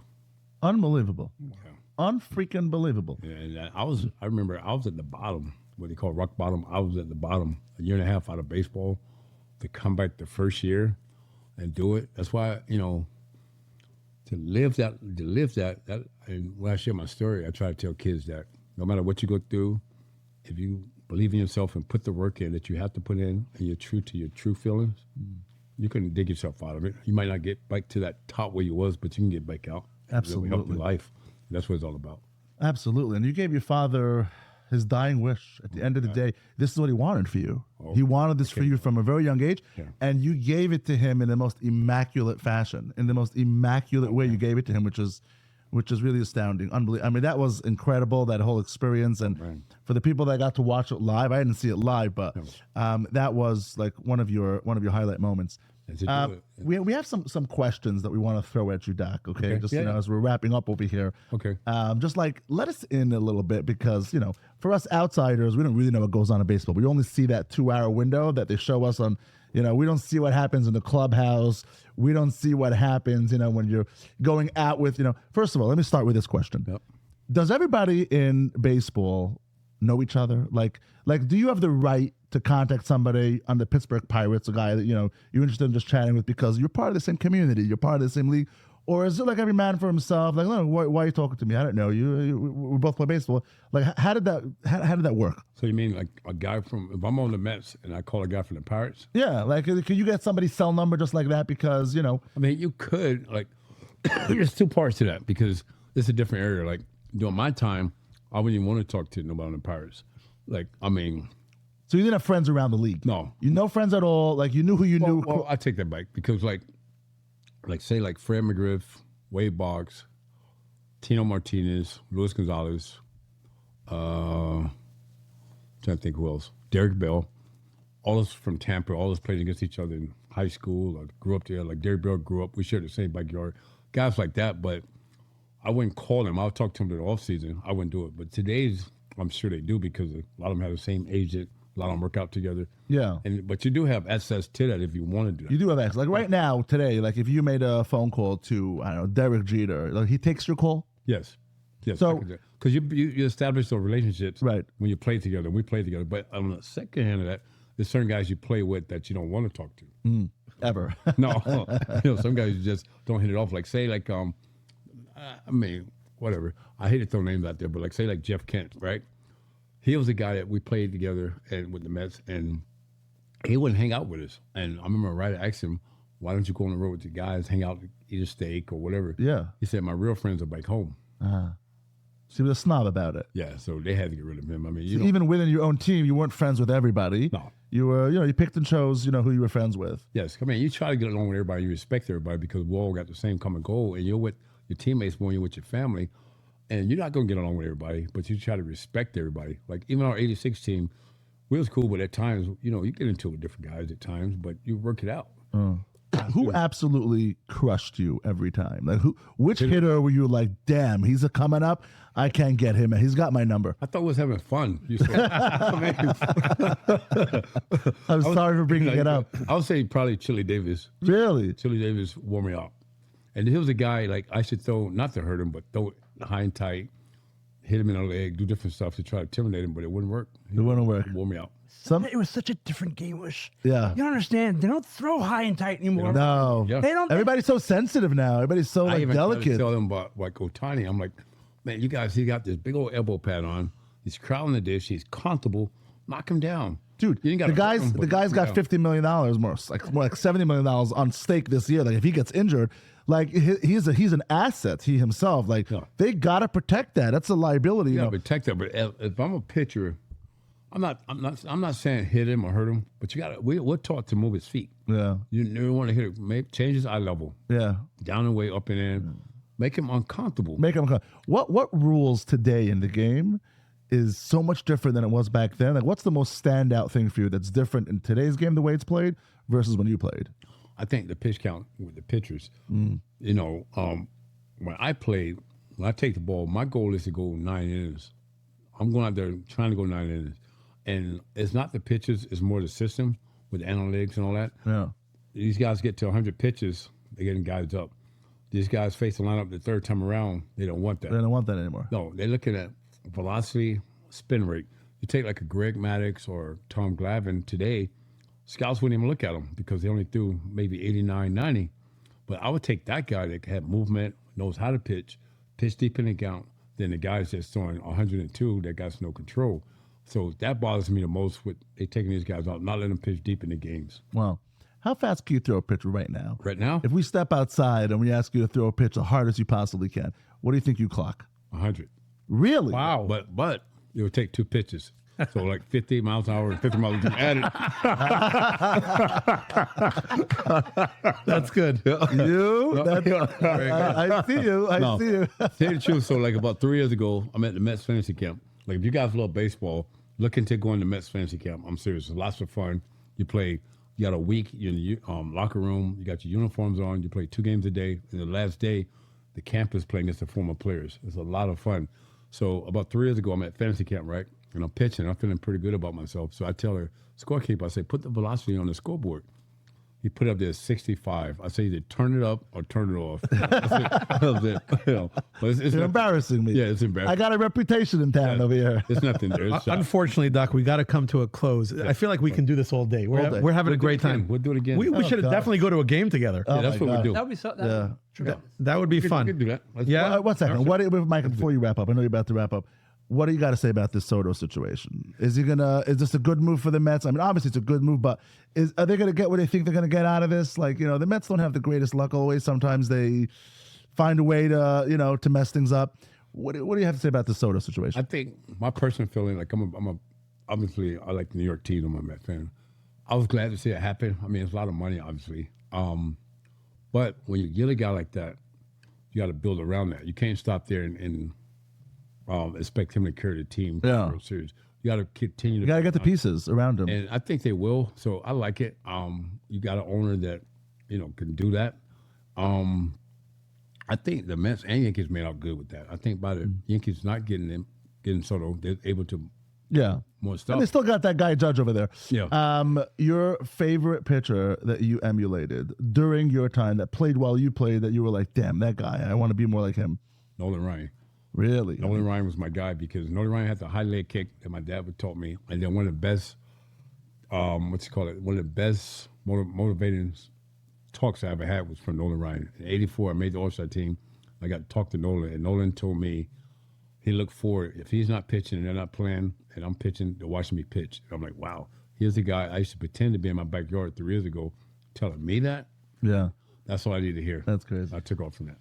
Unbelievable. Yeah. Unfreaking believable. Yeah, and I remember I was at the bottom, what they call rock bottom. I was at the bottom a year and a half out of baseball to come back the first year and do it. That's why, to live that, and when I share my story, I try to tell kids that no matter what you go through, if you believe in yourself and put the work in that you have to put in and you're true to your true feelings, you can dig yourself out of it. You might not get back to that top where you was, but you can get back out. Absolutely. It'll help your life. That's what it's all about. Absolutely. And you gave your father his dying wish. At the end of the day, this is what he wanted for you. He wanted this for you from a very young age, and you gave it to him in the most immaculate fashion, in the most immaculate way you gave it to him, which is really astounding. Unbelievable. I mean, that was incredible, that whole experience. And for the people that got to watch it live, I didn't see it live, but that was like one of your highlight moments. We have some questions that we want to throw at you, Doc. Okay, just as we're wrapping up over here. Okay. Just like let us in a little bit because for us outsiders, we don't really know what goes on in baseball. We only see that 2-hour window that they show us on. We don't see what happens in the clubhouse. We don't see what happens, when you're going out with, First of all, let me start with this question. Yep. Does everybody in baseball know each other? Like, do you have the right to contact somebody on the Pittsburgh Pirates, a guy that, you're interested in just chatting with because you're part of the same community, you're part of the same league? Or is it like every man for himself? Like, no, why are you talking to me? I don't know you. We both play baseball. Like, how did that work? So you mean like a guy if I'm on the Mets and I call a guy from the Pirates? Yeah, like, can you get somebody's cell number just like that? Because, I mean, you could, like, there's two parts to that because it's a different area. Like, during my time, I wouldn't even want to talk to nobody on the Pirates. Like, I mean. So you didn't have friends around the league? No. You no friends at all? Like, you knew who you knew? Well, I take that back because, like say, like Fred McGriff, Wade Boggs, Tino Martinez, Luis Gonzalez, trying to think who else, Derek Bell, all of us from Tampa, all of us played against each other in high school. I grew up there. Like Derek Bell grew up. We shared the same backyard. Guys like that, but I wouldn't call them. I would talk to them in the off season. I wouldn't do it. But today's, I'm sure they do because a lot of them have the same agent. A lot of them work out together. Yeah. But you do have access to that if you want to do that. You do have access. Like right now, today, like if you made a phone call to, I don't know, Derek Jeter, like he takes your call? Yes. So, because you establish those relationships right when you play together. We play together. But on the second hand of that, there's certain guys you play with that you don't want to talk to. Ever. No. Some guys you just don't hit it off. Like say like, I mean, whatever. I hate to throw names out there, but like say like Jeff Kent, right? He was a guy that we played together and with the Mets, and he wouldn't hang out with us. And I remember I asked him, why don't you go on the road with the guys, hang out, eat a steak or whatever? Yeah. He said, my real friends are back home. So he was a snob about it. Yeah, so they had to get rid of him. I mean, so even within your own team, you weren't friends with everybody. No. You were, you picked and chose, who you were friends with. Yes. I mean, you try to get along with everybody. You respect everybody because we all got the same common goal. And you're with your teammates more than you're with your family. And you're not going to get along with everybody, but you try to respect everybody. Like even our 86 team, we was cool, but at times, you get into it with different guys at times, but you work it out. Who absolutely crushed you every time? Like which hitter were you like, damn, he's coming up? I can't get him. He's got my number. I thought we was having fun. You said. I'm sorry for bringing it up. I would say probably Chili Davis. Really? Chili Davis wore me out. And he was a guy, like, I should throw, not to hurt him, but throw it high and tight, hit him in the leg, do different stuff to try to intimidate him, but it wouldn't work. It wouldn't work. He wore me out. It was such a different game. Yeah. You don't understand. They don't throw high and tight anymore. No. Yeah. They don't. Everybody's so sensitive now. Everybody's so I like even delicate. tell them about like Otani. I'm like, man, you guys, he got this big old elbow pad on. He's crowding the dish. He's comfortable. Knock him down. Dude, You ain't the gotta hurt guy's him, the but guy's knock got him down. $50 million more like $70 million on stake this year. Like if he gets injured, like he's an asset. He himself, like Yeah. they gotta protect that. That's a liability. You Yeah, know? protect that. But if I'm a pitcher, I'm not saying hit him or hurt him, but we're taught to move his feet. Yeah, You never want to hit it. Change his eye level, yeah. down and way, up and in. Make him uncomfortable. Make him. What rules today in the game is so much different than it was back then? Like, what's the most standout thing for you that's different in today's game, the way it's played, versus when you played? I think the pitch count with the pitchers. You know, when I take the ball, my goal is to go 9 innings. I'm going out there trying to go 9 innings. And it's not the pitches, it's more the system with the analytics and all that. Yeah, These guys get to 100 pitches, they're getting guys up. These guys face the lineup the third time around, they don't want that. they don't want that anymore. No, they're looking at velocity, spin rate. You take like a Greg Maddux or Tom Glavine today, scouts wouldn't even look at them because they only threw maybe 89, 90. But I would take that guy that had movement, knows how to pitch deep in the count, than the guys that's throwing 102 that got no control. So that bothers me the most with they taking these guys out, not letting them pitch deep in the games. Wow. How fast can you throw a pitch right now? Right now, If we step outside and we ask you to throw a pitch the hardest you possibly can, what do you think you clock? 100. Really? Wow. But it would take 2 pitches. So like 50 miles an hour and 50 miles an hour added. That's good. I see you. I see you. Tell you the truth, so like about 3 years ago, I'm at the Mets fantasy camp. Like if you guys love baseball, look into going to Mets fantasy camp. I'm serious. It's lots of fun. You play, you got a week, you're in the locker room, you got your uniforms on, you play 2 games a day. And the last day, the camp is playing against the former players. It's a lot of fun. So about 3 years ago, I'm at fantasy camp, right? And I'm pitching. I'm feeling pretty good about myself. So I tell her, scorekeeper, I say, put the velocity on the scoreboard. He put up there 65. I say either turn it up or turn it off. That's it. You know, but it's You're embarrassing me. Yeah, it's embarrassing. I got a reputation in town over here. It's nothing there. It's shot. Unfortunately, Doc, we got to come to a close. I feel like we can do this all day. We're, All day. we're having We'll a do great it again. time. We'll do it again. We should God. definitely go to a game together. Yeah, that's my what we God. do. That would be so. Yeah. Tremendous. That would be We fun. can do that. Let's Yeah. do it. 1 second. Michael, before you wrap up, I know you're about to wrap up. What do you got to say about this Soto situation? Is this a good move for the Mets? I mean, obviously it's a good move, but are they going to get what they think they're going to get out of this? Like, you know, the Mets don't have the greatest luck always. Sometimes they find a way to, to mess things up. What do you have to say about the Soto situation? I think my personal feeling, like obviously I like the New York team. I'm a Met fan. I was glad to see it happen. I mean, it's a lot of money, obviously. But when you get a guy like that, you got to build around that. You can't stop there and expect him to carry the team for Yeah. a series. You got to continue. You got to get the pieces around him. And I think they will. So I like it. You got an owner that, can do that. I think the Mets and Yankees made out good with that. I think by the Yankees not getting Soto, they're able to Yeah. more stuff. And they still got that guy Judge over there. Yeah. Your favorite pitcher that you emulated during your time that played while you played that you were like, damn, that guy, I want to be more like him. Nolan Ryan. Really? Nolan Ryan was my guy because Nolan Ryan had the high leg kick that my dad would taught me, and then one of the best, one of the best motivating talks I ever had was from Nolan Ryan. In '84, I made the All-Star team. I got to talk to Nolan, and Nolan told me he looked forward, if he's not pitching and they're not playing, and I'm pitching, they're watching me pitch. And I'm like, wow, here's the guy I used to pretend to be in my backyard 3 years ago, telling me that. Yeah. That's all I need to hear. That's crazy. I took off from that.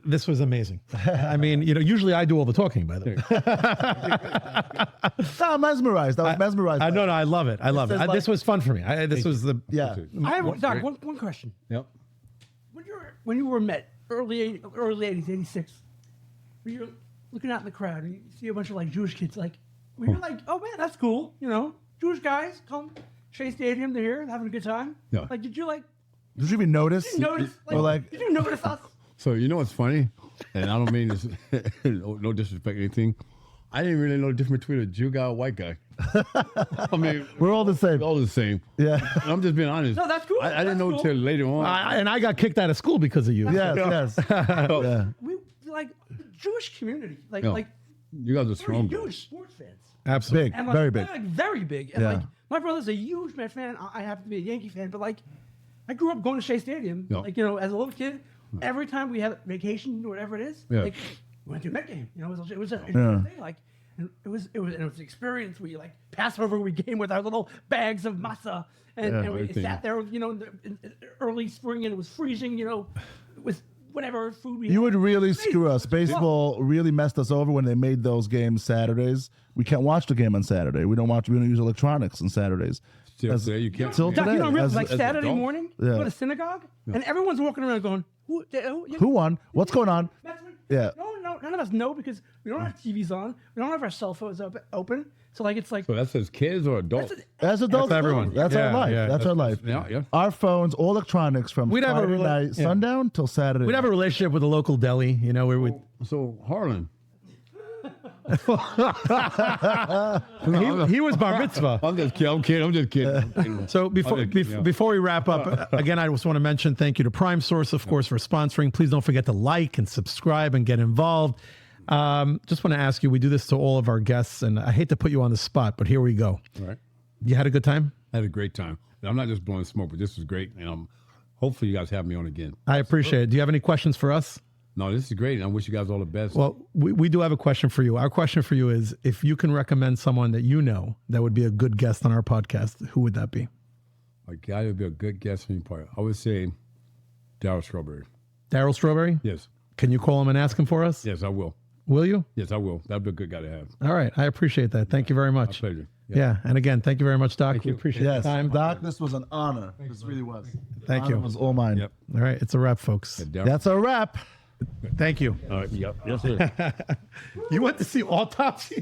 This was amazing. I mean, usually I do all the talking, by the way. No, I'm mesmerized. I was mesmerized. No, I love it. I love it. says This was fun for me. This was the Yeah. I have Doc, one question. Yep. When you were Met early 80s, 86, when you're looking out in the crowd and you see a bunch of like Jewish kids, like when you're like, oh man, that's cool, Jewish guys come Shea Stadium, they're here having a good time. Yeah. Like, did you Did you even notice? notice? Or like, Did you notice us? So you know what's funny, and I don't mean this, no disrespect or anything. I didn't really know the difference between a Jew guy and a white guy. I mean, we're all the same. all the same. Yeah. And I'm just being honest. No, that's cool. I didn't That's know cool. until later on. and I got kicked out of school because of you. Yes. Yeah. We like the Jewish community, like Yeah. like You guys are we're strong. Jewish sports fans. Absolutely. Big, And like, very big. Like, very big. And Yeah. like my brother's a huge Met fan. I happen to be a Yankee fan, but like I grew up going to Shea Stadium. Yeah. Like, as a little kid, every time we had vacation or whatever it is, Yeah. like we went to a Met game. It was a Yeah. thing. Like and it was an experience. We like Passover we came with our little bags of matzah and we Everything. sat there, in early spring and it was freezing, with whatever food we You had. would really screw us. Baseball really messed us over when they made those games Saturdays. We can't watch the game on Saturday. We don't use electronics on Saturdays. Still As- today, you can't. Till Doc, today, you don't realize, as- like as Saturday adults. morning, Yeah. you go to synagogue, and everyone's walking around going, Who won? What's going on? That's what, Yeah. No, none of us know because we don't have TVs on. We don't have our cell phones open. So like it's like So that's as kids or adults? As adults, That's everyone. That's Yeah, our life. yeah. That's our life. Yeah. Our phones, all electronics from We'd have a Friday night, yeah. sundown till Saturday. We'd have a relationship with a local deli, where we So Harlan. he was bar mitzvah. I'm just kidding. I'm just kidding. So before we wrap up, again, I just want to mention thank you to Prime Source, of course, for sponsoring. Please don't forget to like and subscribe and get involved. Just want to ask you, we do this to all of our guests, and I hate to put you on the spot, but here we go. All right. You had a good time? I had a great time. I'm not just blowing smoke, but this was great, and hopefully you guys have me on again. I appreciate it. Do you have any questions for us? No, this is great. I wish you guys all the best. Well, we do have a question for you. Our question for you is, if you can recommend someone that that would be a good guest on our podcast, who would that be? a guy would be a good guest for me part. I would say Daryl Strawberry. Daryl Strawberry? Yes. Can you call him and ask him for us? Yes, I will. Will you? Yes, I will. That'd be a good guy to have. All right. I appreciate that. Thank you very My much. pleasure. Yeah. And again, thank you very much, Doc. We appreciate Yes, the time. Doc, this was an honor. This really was. Thank Honor you. was all mine. Yep. All right. It's a wrap, folks. Daryl. That's a wrap. Thank you. All right. Yep. Yes, sir. You went to see Autopsy?